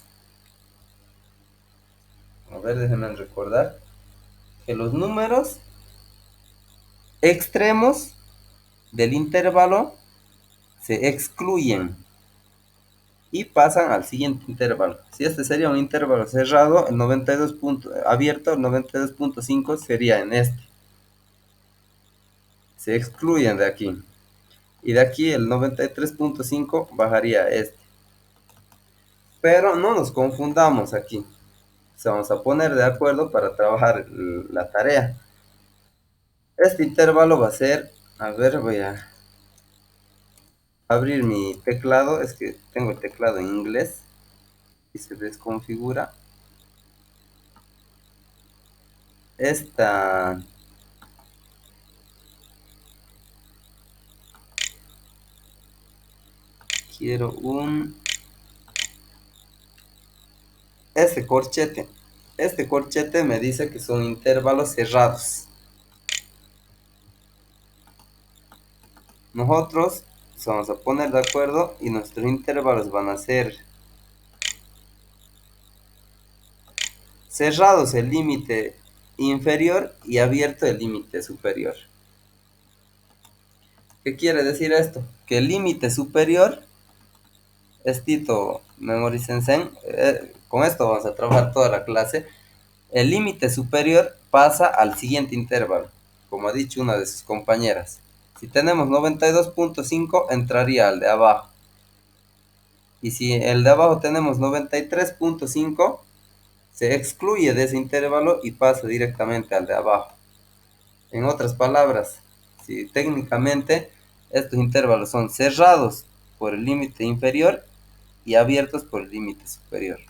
a ver, déjenme recordar, que los números extremos del intervalo se excluyen y pasan al siguiente intervalo. Si este sería un intervalo cerrado, el 92 abierto, el 92.5 sería en este. Se excluyen de aquí. Y de aquí el 93.5 bajaría a este. Pero no nos confundamos aquí. O sea, vamos a poner de acuerdo para trabajar la tarea. Este intervalo va a ser, a ver, voy a abrir mi teclado. Es que tengo el teclado en inglés y se desconfigura. Quiero este corchete. Este corchete me dice que son intervalos cerrados. Nosotros nos vamos a poner de acuerdo y nuestros intervalos van a ser cerrados el límite inferior y abierto el límite superior. ¿Qué quiere decir esto? Que el límite superior es Tito Memorícense. Con esto vamos a trabajar toda la clase. El límite superior pasa al siguiente intervalo, como ha dicho una de sus compañeras. Si tenemos 92.5, entraría al de abajo. Y si el de abajo tenemos 93.5, se excluye de ese intervalo y pasa directamente al de abajo. En otras palabras, si técnicamente estos intervalos son cerrados por el límite inferior y abiertos por el límite superior.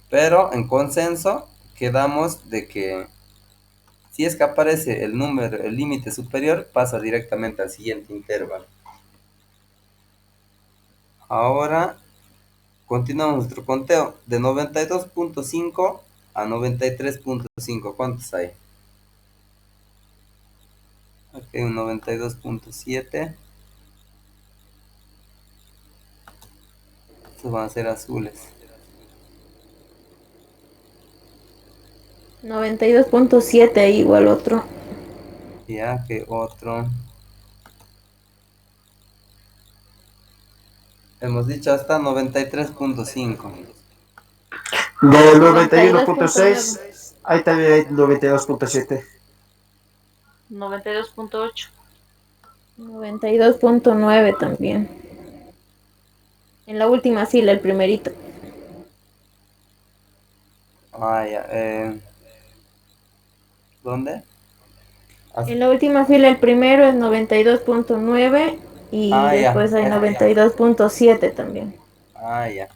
Pero en consenso quedamos de que si es que aparece el límite superior, pasa directamente al siguiente intervalo. Ahora continuamos nuestro conteo de 92.5 a 93.5. ¿Cuántos hay? Aquí un 92.7. Estos van a ser azules. 92.7 igual otro. Ya que otro. Hemos dicho hasta 93.5. Del 91.6, ahí también hay 92.7. 92.8. 92.9 también. En la última fila, el primerito. Ah, ya. ¿Dónde? En la última fila, el primero es 92.9 y después hay 92.7 también. Ah, ya.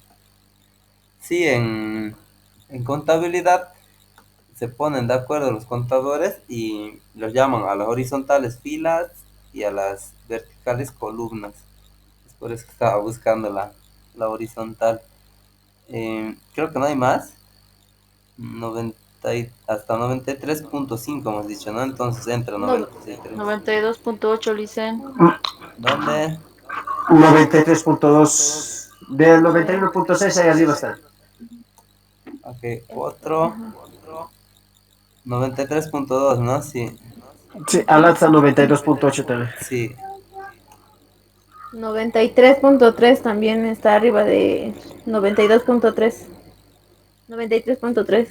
Sí, en contabilidad se ponen de acuerdo los contadores y los llaman a las horizontales filas y a las verticales columnas. Es por eso que estaba buscando la horizontal. Creo que no hay más. Hasta 93.5 hemos dicho, ¿no? Entonces entra 93. 92.8, Licen. ¿Dónde? 93.2. Del 91.6 ahí arriba está. Ok, otro. 93.2, ¿no? Sí. Sí, al alza 92.8 también. Sí. 93.3 también está arriba de 92.3. 93.3.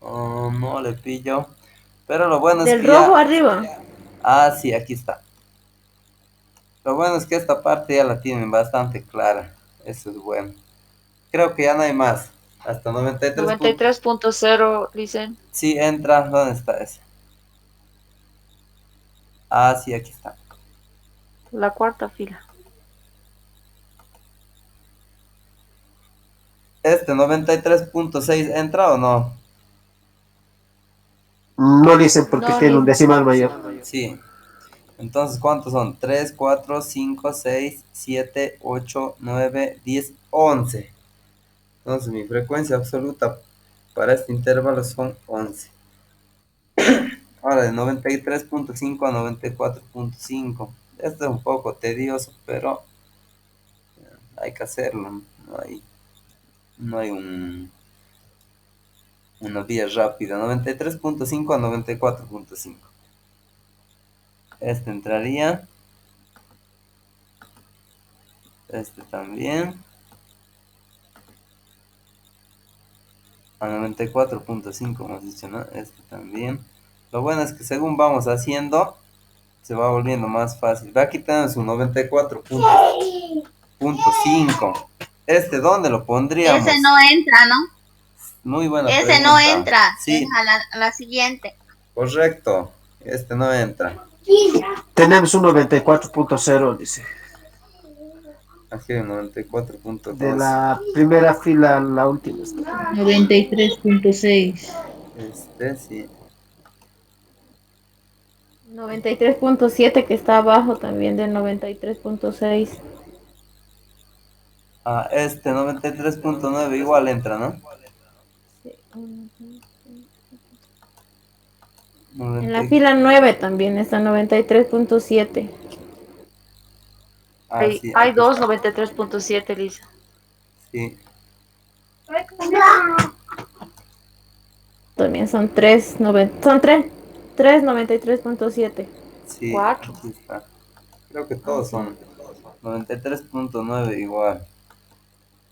Oh, no le pillo. Pero lo bueno es Del que rojo ya. arriba. Ah, sí, aquí está. Lo bueno es que esta parte ya la tienen bastante clara. Eso es bueno. Creo que ya no hay más. Hasta 93. 93.0, Licen. Sí, entra. ¿Dónde está ese? Ah, sí, aquí está. La cuarta fila. ¿Este 93.6 entra o no? No dicen porque No, tiene un ni- decimal mayor. Sí. Entonces, ¿cuántos son? 3, 4, 5, 6, 7, 8, 9, 10, 11. Entonces, mi frecuencia absoluta para este intervalo son 11. Ahora, de 93.5 a 94.5. Esto es un poco tedioso, pero hay que hacerlo. No hay una vía rápida. 93.5 a 94.5. Este entraría. Este también. A 94.5 hemos dicho, ¿no? Este también. Lo bueno es que según vamos haciendo, se va volviendo más fácil. Va quitando su 94.5. Este, ¿dónde lo pondríamos? Ese no entra, ¿no? Muy buena Ese no pregunta. entra. Sí, Es a la siguiente. correcto. Este no entra. Tenemos un 94.0, dice. Aquí hay De 94.2. la primera fila a la última. 93.6. Este sí. 93.7 que está abajo también del 93.6. Ah, este 93.9 igual entra, ¿no? Sí. En 90. la fila 9 también está 93.7. Ah, Hay, sí, hay aquí dos está. 93.7, Lisa. Sí, También son 3, son 3 93.7. sí, Cuatro. aquí está. Creo que Ah, todos sí. son 93.9 igual,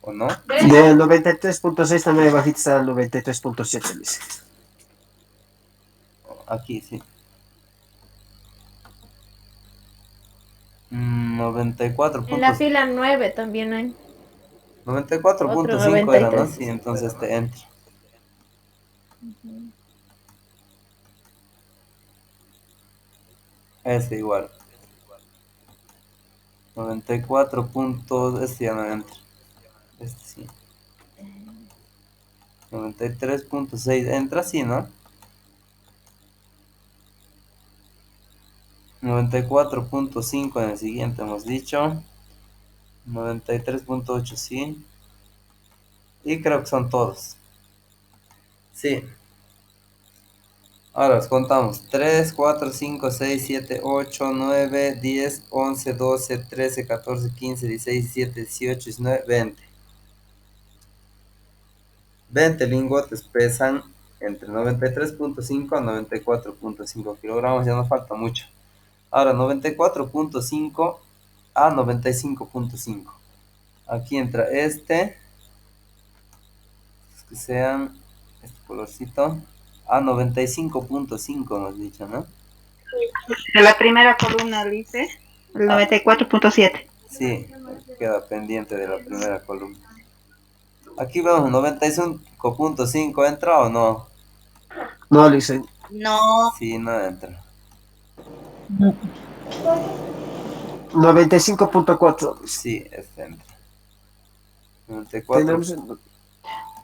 ¿o no? Del 93.6 también bajita está el 93.7, dice. Aquí sí. En la 94. fila 9 también hay otro 94.5 era, ¿no? 93. Sí, entonces este entra. Este igual. 94 puntos, este ya no entra. Este sí. 93.6 entra, sí, ¿no? 94.5 en el siguiente hemos dicho. 93.8 sí. Y creo que son todos. Sí. Ahora los contamos. 3, 4, 5, 6, 7, 8, 9, 10, 11, 12, 13, 14, 15, 16, 17, 18, 19, 20. 20 lingotes pesan entre 93.5 a 94.5 kilogramos. Ya no falta mucho. Ahora 94.5 a 95.5. Aquí entra este. Que sean este colorcito. A 95.5 hemos dicho, ¿no? De la primera columna dice el Ah, 94.7. sí, queda pendiente de la primera columna. Aquí vemos 95.5, ¿entra o no? No, dice. No, Sí, no entra. 95.4, dice. Sí, este entra. 94, Tenemos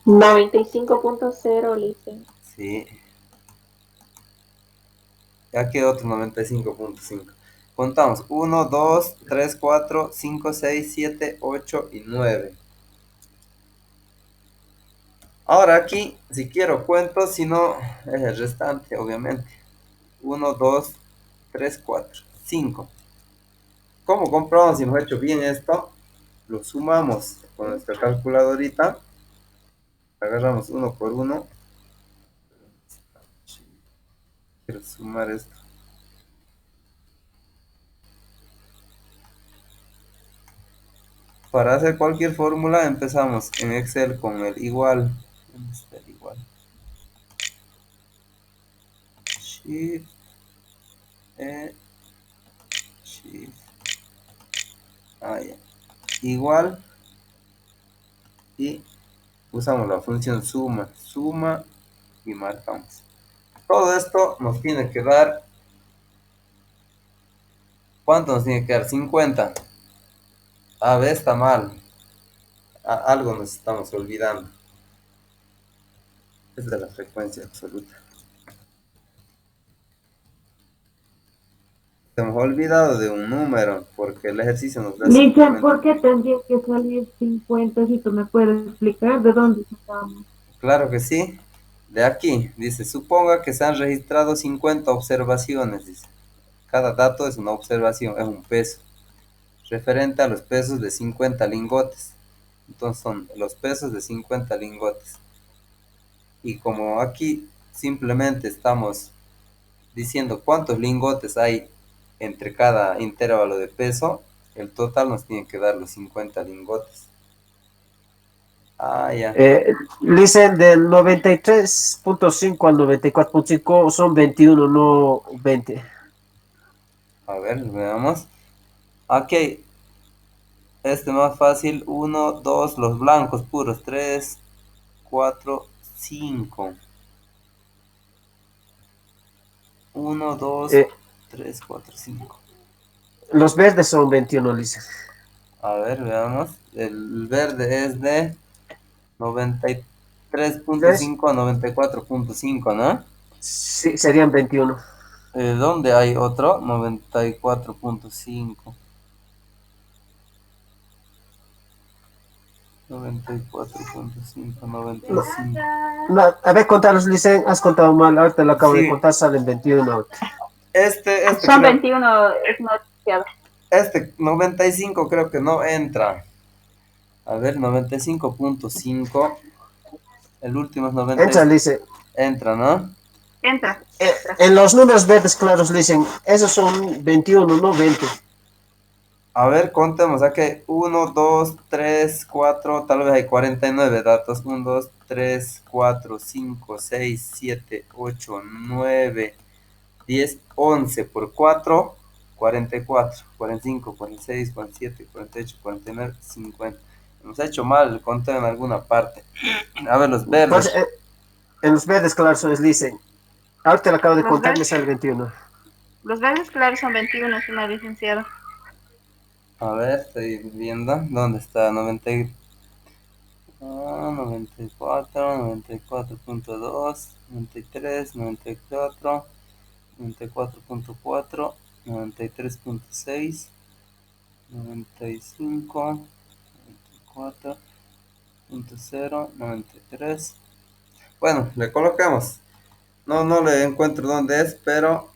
95.0, Lice. sí. Ya queda otro 95.5. Contamos 1, 2, 3, 4, 5, 6, 7, 8 y 9. Ahora aquí, si quiero cuento, si no, es el restante, obviamente. 1, 2, 3, 4, 5. ¿Cómo comprobamos si hemos hecho bien esto? Lo sumamos con nuestra calculadorita. Agarramos uno por uno. Quiero sumar esto. Para hacer cualquier fórmula empezamos en Excel con el igual. ¿Dónde está el igual? Shift, Shift, ya. Igual y usamos la función suma y marcamos. Todo esto nos tiene que dar, ¿cuánto nos tiene que dar? 50. A ver, está mal. Algo nos estamos olvidando. Es de la frecuencia absoluta. te hemos olvidado de un número, porque el ejercicio nos da Lice, 50. ¿por qué tendría que salir 50? Si tú me puedes explicar de dónde sacamos. Claro que sí. De aquí, dice, suponga que se han registrado 50 observaciones, dice. Cada dato es una observación, es un peso, referente a los pesos de 50 lingotes. Entonces son los pesos de 50 lingotes. Y como aquí simplemente estamos diciendo cuántos lingotes hay entre cada intervalo de peso, el total nos tiene que dar los 50 lingotes. Ah, ya. Dicen del 93.5 al 94.5 son 21, no 20. A ver, veamos. Aquí, este más fácil. 1, 2, los blancos puros. 3, 4, 5. 1, 2, Eh, 3, 4, 5. los verdes son 21, dicen. A ver, veamos. El verde es de ¿Ves? 93.5 a 94.5, ¿no? Sí, serían 21. ¿Dónde hay otro? 94.5. 94.5, 95. No, a ver, contaros, dicen, has contado mal, ahorita lo acabo de Sí, contar, salen 21 ahorita. Son Creo, 21, es demasiado. este 95 creo que no entra. A ver, 95.5. El último es Entra, 95. dice. Entra, ¿no? Entra. En los números verdes claros dicen, esos son 21, no 20. A ver, contemos. Aquí hay 1, 2, 3, 4. Tal vez hay 49 datos. 1, 2, 3, 4, 5, 6, 7, 8, 9, 10, 11 por 4, 44, 45, 46, 47, 48, 49, 50. Hemos hecho mal el conteo en alguna parte. A ver, los Pues, verdes. en los verdes claros dicen, ahorita lo acabo de Los contar, me verdes, sale 21. los verdes claros son 21, señor licenciado. A ver, estoy viendo. ¿Dónde está? 90, 94, 94.2, 93, 94, 94.4, 93.6, 95, 94.0, 93. Bueno, le colocamos. No le encuentro dónde es, pero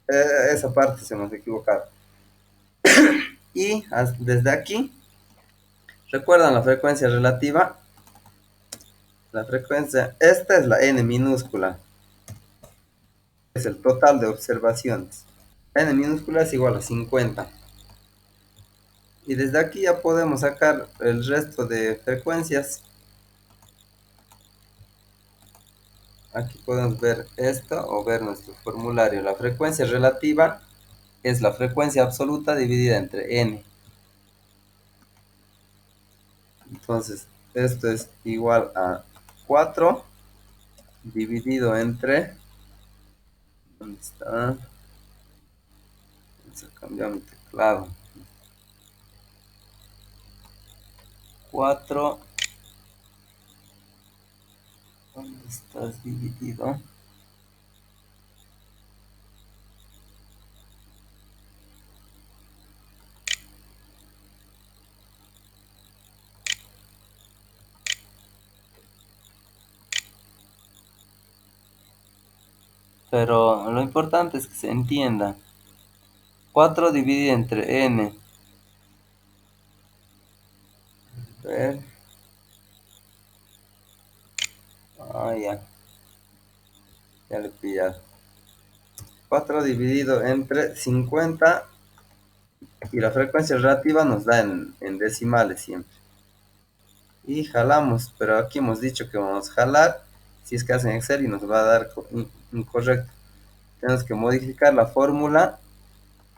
esa parte se nos equivocado. Y desde aquí, ¿recuerdan la frecuencia relativa? La frecuencia, esta es la n minúscula. Es el total de observaciones. N minúscula es igual a 50. Y desde aquí ya podemos sacar el resto de frecuencias. Aquí podemos ver esto o ver nuestro formulario. La frecuencia relativa es la frecuencia absoluta dividida entre n. Entonces, esto es igual a 4 dividido entre... ¿Dónde está? Vamos a cambiar mi teclado. 4. ¿Dónde estás dividido? Pero lo importante es que se entienda. 4 dividido entre n. A ver. Ah, ya. Ya le he pillado. 4 dividido entre 50 y la frecuencia relativa nos da en decimales siempre. Y jalamos, pero aquí hemos dicho que vamos a jalar si es que hacen Excel y nos va a dar incorrecto. Tenemos que modificar la fórmula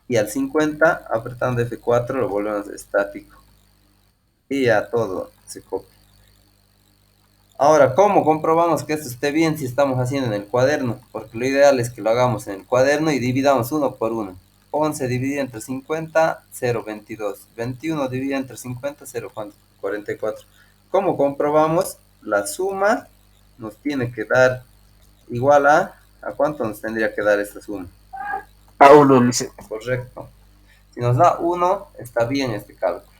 y al 50 apretando F4 lo volvemos estático. Y ya todo se copia. Ahora, ¿cómo comprobamos que esto esté bien si estamos haciendo en el cuaderno? Porque lo ideal es que lo hagamos en el cuaderno y dividamos uno por uno. 11 dividido entre 50, 0,22. 21 dividido entre 50, 0,44. ¿Cómo comprobamos? La suma nos tiene que dar igual a... ¿A cuánto nos tendría que dar esta suma? A 1, dice. Correcto. Si nos da 1, está bien este cálculo.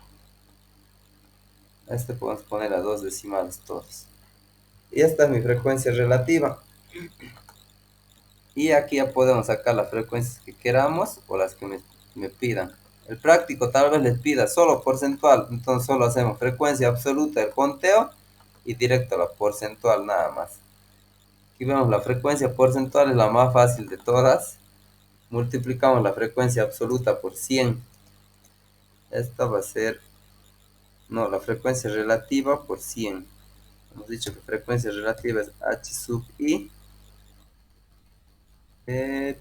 Este podemos poner a 2 decimales todos. Y esta es mi frecuencia relativa. Y aquí ya podemos sacar las frecuencias que queramos o las que me pidan. El práctico tal vez les pida solo porcentual, entonces solo hacemos frecuencia absoluta del conteo y directo a la porcentual nada más. Aquí vemos la frecuencia porcentual, es la más fácil de todas. Multiplicamos la frecuencia absoluta por 100. Esta va a ser, no, la frecuencia relativa por 100. Hemos dicho que frecuencia relativa es h sub i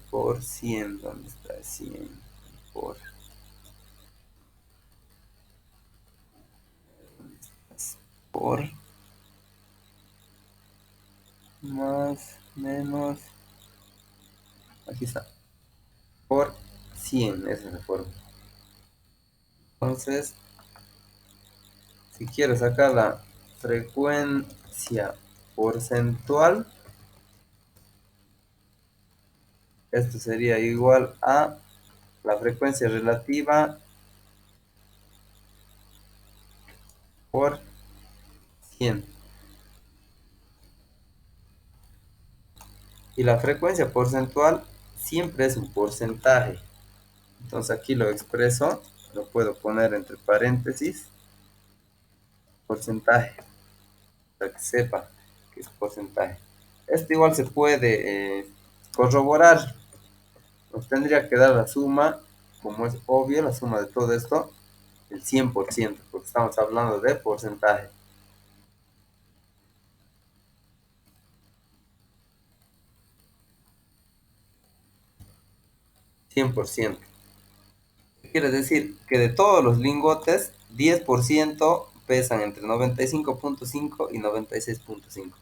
por 100. ¿Dónde está? 100 por más menos, aquí está, por 100, esa es la forma. Entonces, si quiero sacar la frecuencia porcentual, esto sería igual a la frecuencia relativa por 100. Y la frecuencia porcentual siempre es un porcentaje. Entonces aquí lo expreso, lo puedo poner entre paréntesis, porcentaje, para que sepa que es porcentaje. Esto igual se puede corroborar. Nos tendría que dar la suma, como es obvio, la suma de todo esto, el 100%, porque estamos hablando de porcentaje. ¿100%? Quiere decir que de todos los lingotes, 10% pesan entre 95.5 y 96.5.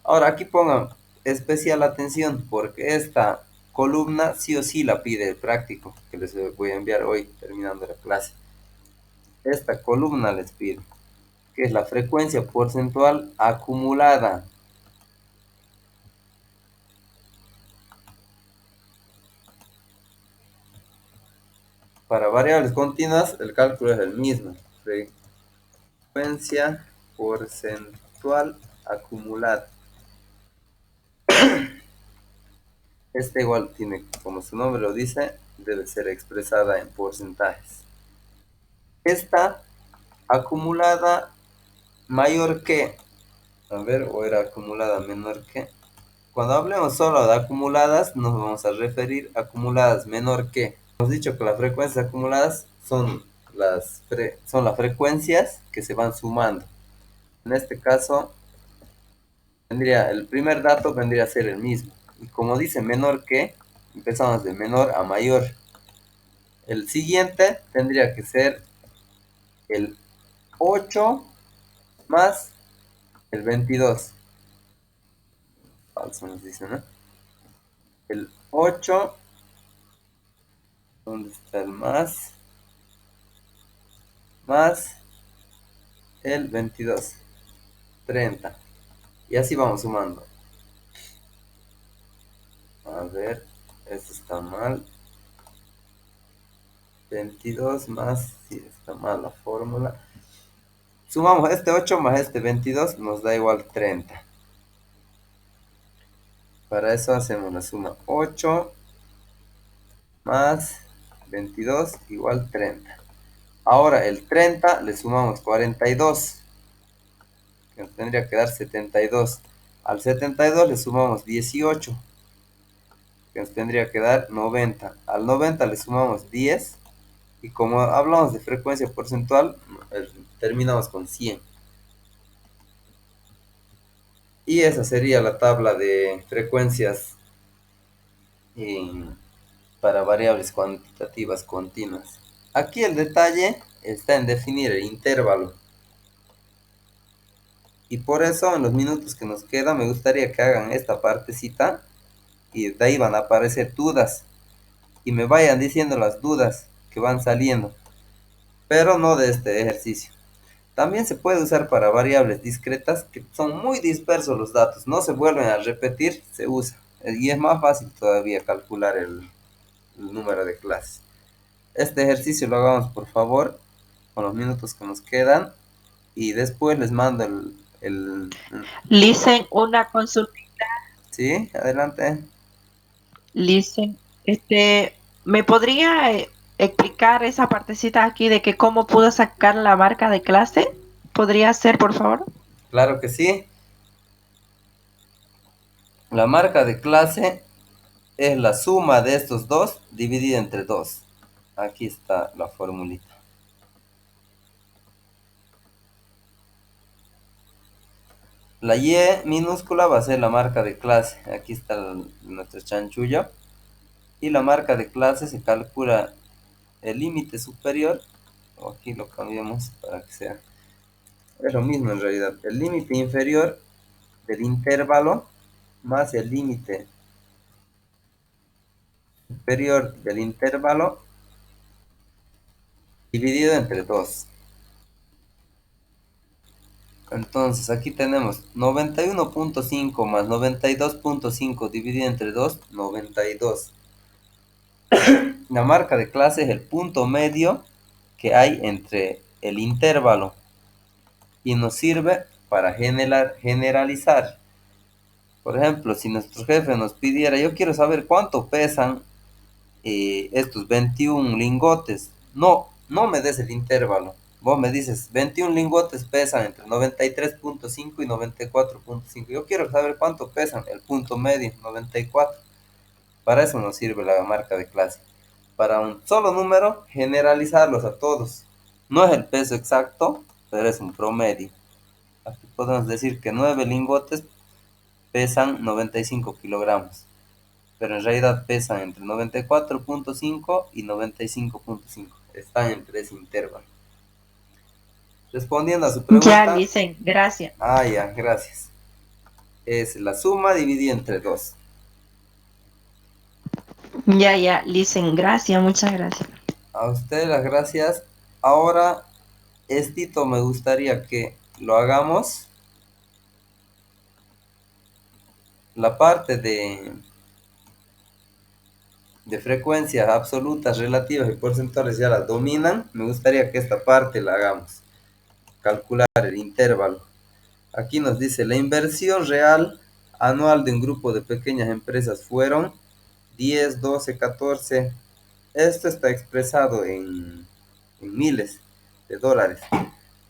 Ahora aquí pongan especial atención porque esta columna sí o sí la pide el práctico, que les voy a enviar hoy terminando la clase. Esta columna les pide, que es la frecuencia porcentual acumulada. Para variables continuas, el cálculo es el mismo. Frecuencia porcentual acumulada. Esta igual tiene, como su nombre lo dice, debe ser expresada en porcentajes. Esta acumulada mayor que, a ver, o era acumulada menor que. Cuando hablemos solo de acumuladas, nos vamos a referir a acumuladas menor que. Hemos dicho que las frecuencias acumuladas son las frecuencias que se van sumando. En este caso, el primer dato vendría a ser el mismo. Y como dice menor que, empezamos de menor a mayor. El siguiente tendría que ser el 8 más el 22. Falso nos dice, ¿no? El 8, ¿dónde está el más? Más el 22, 30. Y así vamos sumando. A ver, esto está mal. 22 más, sí, está mal la fórmula. Sumamos este 8 más este 22, nos da igual 30. Para eso hacemos la suma 8 más 22 igual 30. Ahora el 30 le sumamos 42, que nos tendría que dar 72. Al 72 le sumamos 18, que nos tendría que dar 90. Al 90 le sumamos 10. Y como hablamos de frecuencia porcentual, terminamos con 100. Y esa sería la tabla de frecuencias para variables cuantitativas continuas. Aquí el detalle está en definir el intervalo. Y por eso en los minutos que nos quedan me gustaría que hagan esta partecita y de ahí van a aparecer dudas. Y me vayan diciendo las dudas que van saliendo, pero no de este ejercicio. También se puede usar para variables discretas que son muy dispersos los datos, no se vuelven a repetir, se usa. Y es más fácil todavía calcular el número de clases. Este ejercicio lo hagamos por favor con los minutos que nos quedan y después les mando Listen, una consulta. Sí, adelante. Listen, ¿me podría explicar esa partecita aquí de que cómo pudo sacar la marca de clase? ¿Podría ser, por favor? Claro que sí. La marca de clase es la suma de estos dos dividida entre 2. Aquí está la formulita. La Y minúscula va a ser la marca de clase. Aquí está nuestro chanchullo. Y la marca de clase se calcula el límite superior. O aquí lo cambiamos para que sea. Es lo mismo en realidad. El límite inferior del intervalo más el límite superior del intervalo dividido entre 2. Entonces aquí tenemos 91.5 más 92.5 dividido entre 2, 92. La marca de clase es el punto medio que hay entre el intervalo y nos sirve para generalizar. Por ejemplo, si nuestro jefe nos pidiera, yo quiero saber cuánto pesan estos 21 lingotes. No me des el intervalo. Vos me dices, 21 lingotes pesan entre 93.5 y 94.5. Yo quiero saber cuánto pesan, el punto medio, 94. Para eso nos sirve la marca de clase. Para un solo número, generalizarlos a todos. No es el peso exacto, pero es un promedio. Aquí podemos decir que 9 lingotes pesan 95 kilogramos. Pero en realidad pesan entre 94.5 y 95.5. Están entre ese intervalo. Respondiendo a su pregunta. Ya, dicen, gracias. Ya, gracias. Es la suma dividida entre 2. Ya, dicen, gracias, muchas gracias. A usted las gracias. Ahora, estito me gustaría que lo hagamos. La parte de frecuencias absolutas, relativas y porcentuales ya la dominan. Me gustaría que esta parte la hagamos. Calcular el intervalo. Aquí nos dice la inversión real anual de un grupo de pequeñas empresas fueron 10, 12, 14. Esto está expresado en miles de dólares.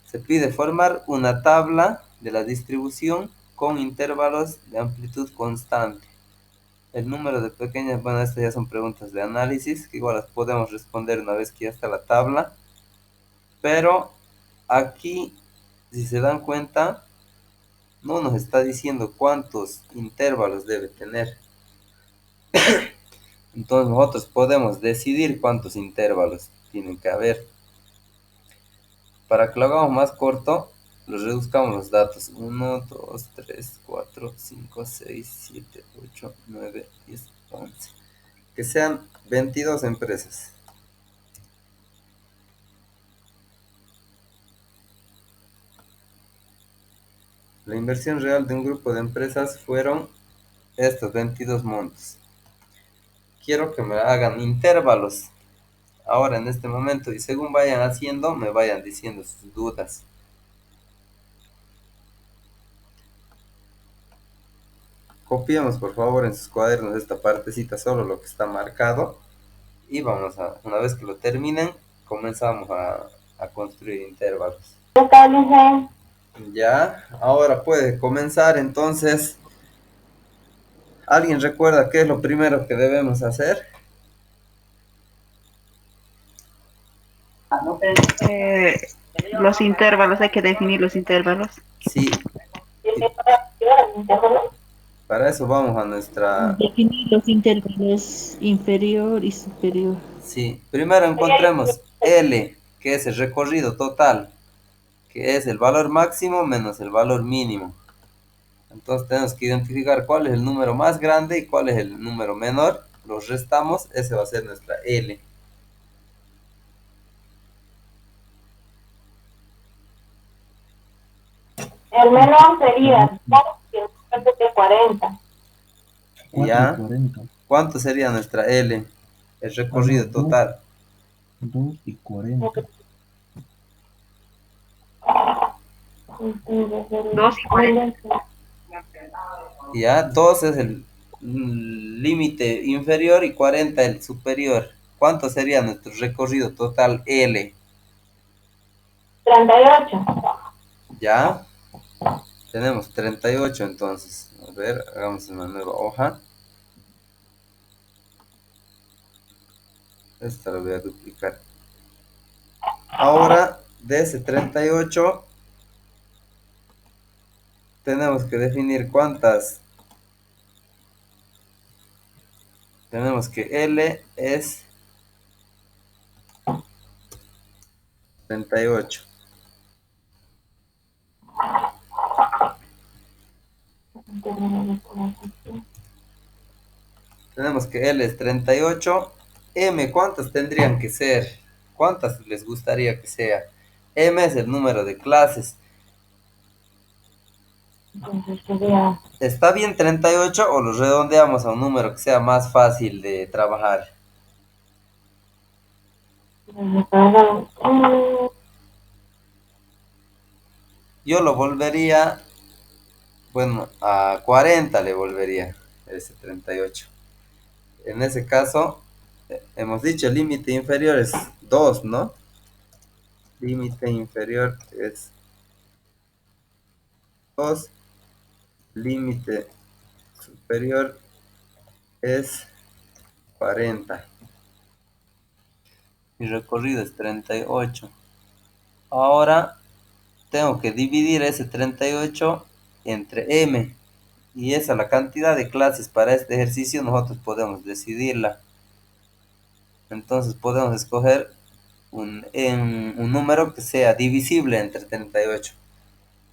Se pide formar una tabla de la distribución con intervalos de amplitud constante. El número de pequeñas, bueno, estas ya son preguntas de análisis, que igual las podemos responder una vez que ya está la tabla. Pero aquí, si se dan cuenta, no nos está diciendo cuántos intervalos debe tener. Entonces nosotros podemos decidir cuántos intervalos tienen que haber. Para que lo hagamos más corto, los reduzcamos los datos. 1, 2, 3, 4, 5, 6, 7, 8, 9, 10, 11. Que sean 22 empresas. La inversión real de un grupo de empresas fueron estos 22 montos. Quiero que me hagan intervalos ahora en este momento y según vayan haciendo me vayan diciendo sus dudas. Copiemos por favor en sus cuadernos esta partecita, solo lo que está marcado, y vamos a, una vez que lo terminen, comenzamos a construir intervalos. Ya, ahora puede comenzar entonces. ¿Alguien recuerda qué es lo primero que debemos hacer? Los intervalos, hay que definir los intervalos. Sí. Para eso vamos a nuestra... Definir los intervalos inferior y superior. Sí, primero encontremos L, que es el recorrido total, que es el valor máximo menos el valor mínimo. Entonces tenemos que identificar cuál es el número más grande y cuál es el número menor. Los restamos, ese va a ser nuestra L. El menor sería 40. ¿Ya? ¿Cuánto sería nuestra L? el recorrido Dos, total. 2 y 40. 2 y 40. Ya, 2 es el límite inferior y 40 el superior. ¿Cuánto sería nuestro recorrido total L? 38. Ya, tenemos 38 entonces. A ver, hagamos una nueva hoja. Esta la voy a duplicar. Ahora, de ese 38, tenemos que definir cuántas. Tenemos que L es 38. Tenemos que L es 38. M, ¿cuántas tendrían que ser? ¿Cuántas les gustaría que sea? M es el número de clases. Entonces sería ¿Está bien 38 o lo redondeamos a un número que sea más fácil de trabajar? Yo lo volvería, bueno, a 40 le volvería ese 38. En ese caso, hemos dicho el límite inferior es 2, ¿no? Límite inferior es 2. Límite superior es 40. Mi recorrido es 38. Ahora tengo que dividir ese 38 entre m. Y esa es la cantidad de clases para este ejercicio. Nosotros podemos decidirla. Entonces podemos escoger un número que sea divisible entre 38.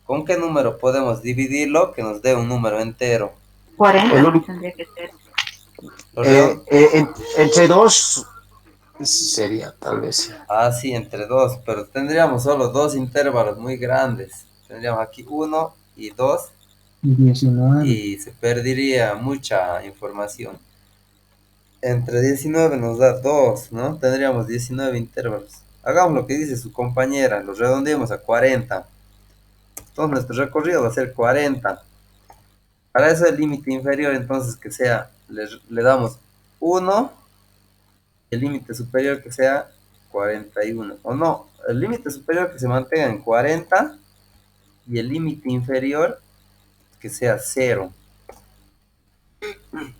¿Con qué número podemos dividirlo que nos dé un número entero? 40 tendría que ser. Entre 2 sería, tal vez. Ah, sí, entre 2, pero tendríamos solo 2 intervalos muy grandes. Tendríamos aquí 1 y 2 19. y se perdería mucha información. Entre 19 nos da 2, ¿no? Tendríamos 19 intervalos. Hagamos lo que dice su compañera, lo redondeemos a 40. Entonces nuestro recorrido va a ser 40. Para eso el límite inferior, entonces que sea, le damos 1, el límite superior que sea 41. O no, el límite superior que se mantenga en 40 y el límite inferior que sea 0.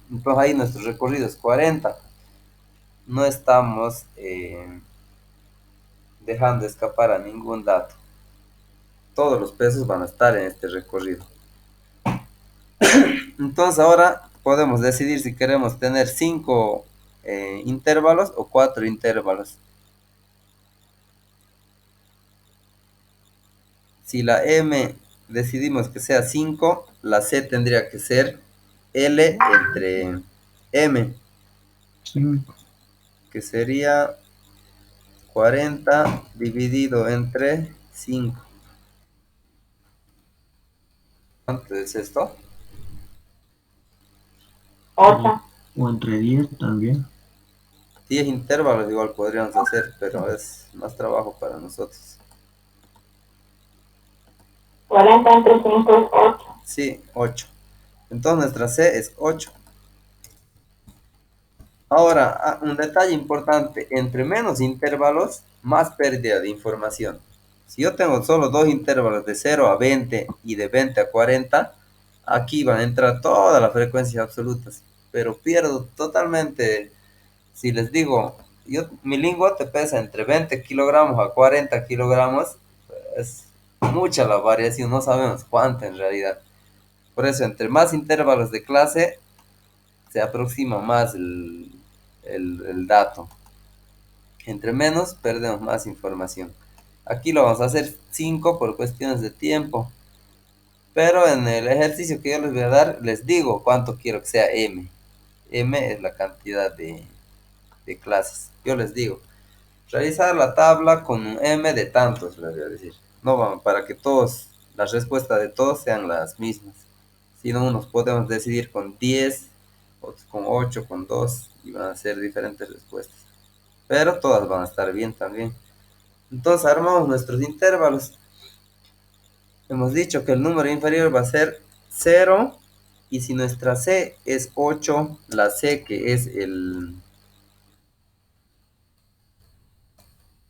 Entonces ahí nuestro recorrido es 40. No estamos dejando escapar a ningún dato. Todos los pesos van a estar en este recorrido. Entonces ahora podemos decidir si queremos tener 5 intervalos o 4 intervalos. Si la M decidimos que sea 5, la C tendría que ser L entre M, 5. que sería 40 dividido entre 5. ¿Cuánto es esto? 8. O entre 10 también. 10 intervalos igual podríamos hacer, pero es más trabajo para nosotros. 40 entre 5 es 8. Sí, 8. Entonces nuestra C es 8. Ahora, un detalle importante, entre menos intervalos, más pérdida de información. Si yo tengo solo 2 intervalos de 0 a 20 y de 20 a 40, aquí van a entrar todas las frecuencias absolutas, pero pierdo totalmente. Si les digo, mi lingote pesa entre 20 kilogramos a 40 kilogramos, es mucha la variación, no sabemos cuánta en realidad. Por eso, entre más intervalos de clase, se aproxima más el dato. Entre menos, perdemos más información. Aquí lo vamos a hacer 5 por cuestiones de tiempo. Pero en el ejercicio que yo les voy a dar, les digo cuánto quiero que sea M. M es la cantidad de clases. Yo les digo, realizar la tabla con un M de tantos, les voy a decir. No vamos, para que todos, las respuestas de todos sean las mismas. Si no, unos podemos decidir con 10, otros con 8, con 2 y van a ser diferentes respuestas. Pero todas van a estar bien también. Entonces armamos nuestros intervalos. Hemos dicho que el número inferior va a ser 0. Y si nuestra C es 8, la C que es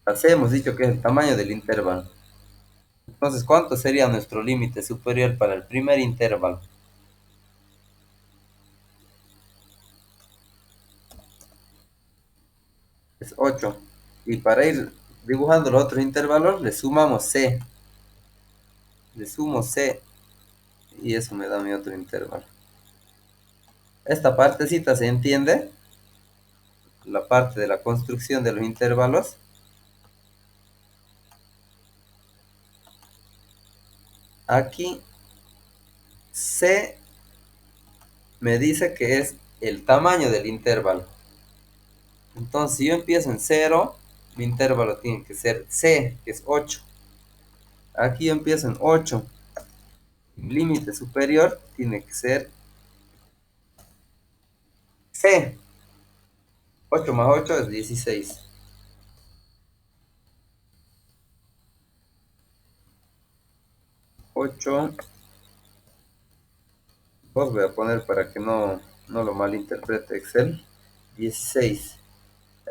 la C hemos dicho que es el tamaño del intervalo. Entonces, ¿cuánto sería nuestro límite superior para el primer intervalo? Es 8. Y para ir dibujando los otros intervalos, le sumamos C. Le sumo C. Y eso me da mi otro intervalo. Esta partecita se entiende. La parte de la construcción de los intervalos. Aquí C me dice que es el tamaño del intervalo. Entonces, si yo empiezo en 0, mi intervalo tiene que ser C, que es 8. Aquí yo empiezo en 8. Mi límite superior tiene que ser C. 8 más 8 es 16. 8. Os voy a poner para que no lo malinterprete Excel. 16.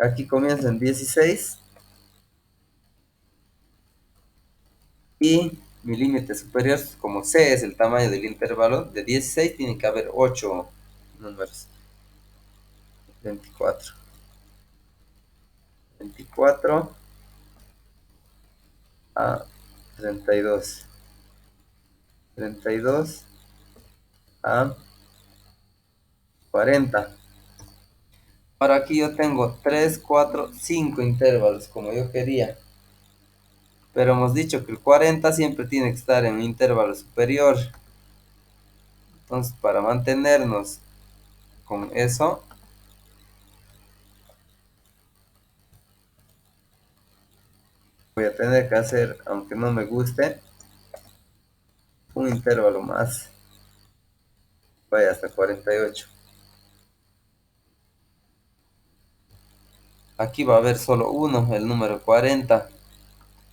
Aquí comienza en 16. Y mi límite superior, como C es el tamaño del intervalo, de 16 tiene que haber 8 números. 24. 24 a 32. 32 a 40. Ahora aquí yo tengo 3, 4, 5 intervalos como yo quería. Pero hemos dicho que el 40 siempre tiene que estar en un intervalo superior. Entonces, para mantenernos con eso, voy a tener que hacer, aunque no me guste, un intervalo más. Vaya hasta 48. Aquí va a haber solo uno, el número 40.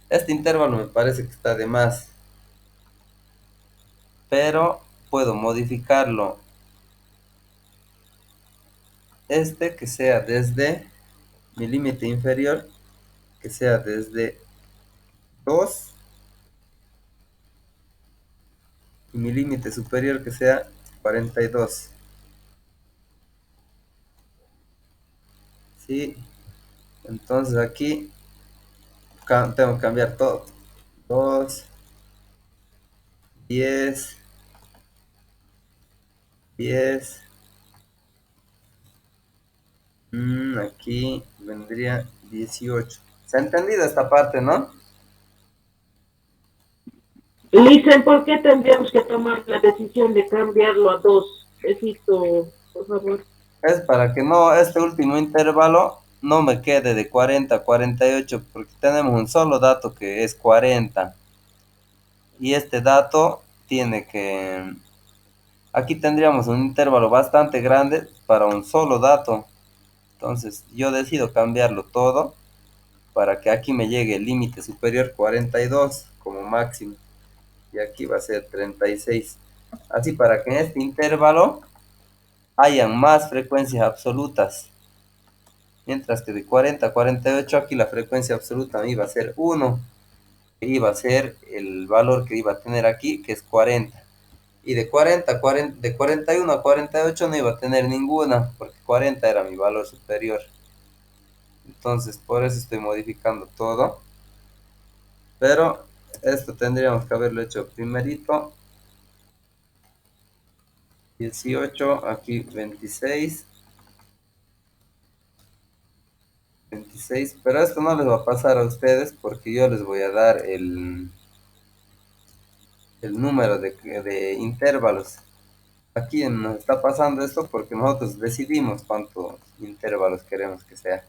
Este intervalo me parece que está de más. Pero puedo modificarlo. Este que sea desde mi límite inferior, que sea desde 2. Y mi límite superior que sea 42. ¿Sí? Entonces aquí tengo que cambiar todo. 2, 10, 10. Aquí vendría 18. ¿Se ha entendido esta parte, no? Listen, ¿por qué tendríamos que tomar la decisión de cambiarlo a 2? Besito, por favor. Es para que no, este último intervalo no me quede de 40 a 48, porque tenemos un solo dato que es 40. Y este dato tiene que... Aquí tendríamos un intervalo bastante grande para un solo dato. Entonces yo decido cambiarlo todo para que aquí me llegue el límite superior 42 como máximo. Y aquí va a ser 36. Así para que en este intervalo hayan más frecuencias absolutas. Mientras que de 40 a 48 aquí la frecuencia absoluta iba a ser 1. Que iba a ser el valor que iba a tener aquí, que es 40. Y de 41 a 48 no iba a tener ninguna, porque 40 era mi valor superior. Entonces por eso estoy modificando todo. Pero esto tendríamos que haberlo hecho primerito. 18, aquí 26. 26, pero esto no les va a pasar a ustedes porque yo les voy a dar el número de intervalos. Aquí nos está pasando esto porque nosotros decidimos cuántos intervalos queremos que sea.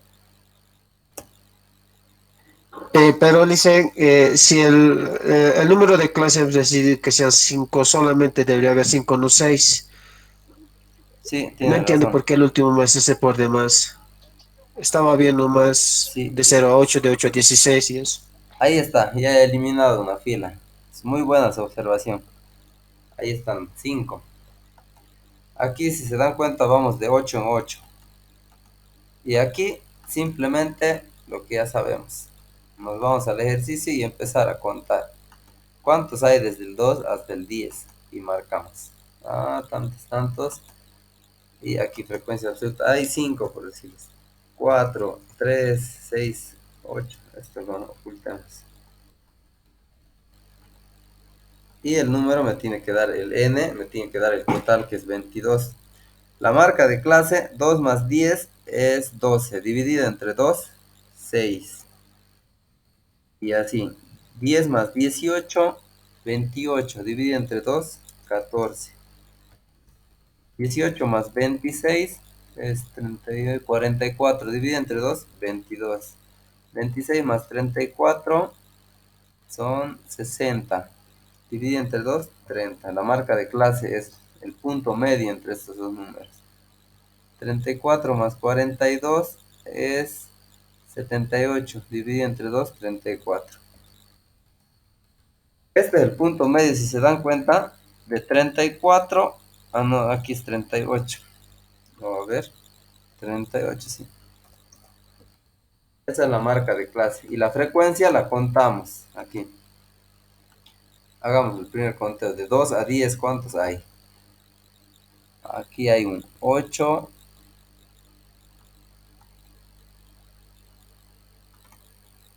Pero dice, si el número de clases hemos decidido que sean 5, solamente debería haber 5, no 6. Sí, No tiene entiendo razón. por qué el último mes ese por demás. Estaba viendo más Sí, de 0 a 8, de 8 a 16 y eso. ahí está, ya he eliminado una fila. Es muy buena esa observación. Ahí están 5. Aquí, si se dan cuenta, vamos de 8 en 8. Y aquí, simplemente lo que ya sabemos. Nos vamos al ejercicio y empezar a contar. ¿Cuántos hay desde el 2 hasta el 10? Y marcamos. Tantos, tantos. Y aquí frecuencia absoluta. Hay 5 por decirles. 4, 3, 6, 8. Esto lo ocultamos. Y el número me tiene que dar el n, me tiene que dar el total que es 22. La marca de clase 2 más 10 es 12. Dividida entre 2, 6. Y así. 10 más 18, 28. Dividida entre 2, 14. 18 más 26 es 44. Divide entre 2, 22. 26 más 34 son 60. Divide entre 2, 30. La marca de clase es el punto medio entre estos dos números. 34 más 42 es 78. Divide entre 2, 34. Este es el punto medio, si se dan cuenta, de 34. No, aquí es 38. Vamos a ver. 38, sí. Esa es la marca de clase. Y la frecuencia la contamos aquí. Hagamos el primer conteo. De 2 a 10, ¿cuántos hay? Aquí hay un 8.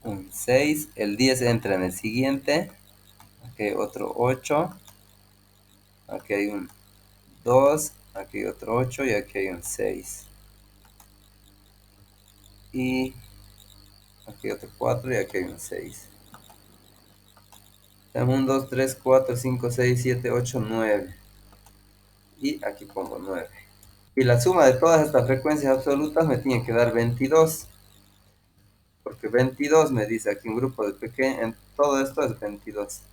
Un 6. El 10 entra en el siguiente. Aquí hay otro 8. Aquí hay un 2. Aquí hay otro 8. Y aquí hay un 6. Y aquí hay otro 4. Y aquí hay un 6. Tenemos un 2, 3, 4, 5, 6, 7, 8, 9. Y aquí pongo 9. Y la suma de todas estas frecuencias absolutas me tiene que dar 22. Porque 22 me dice aquí un grupo de pequeños. Todo esto es 22.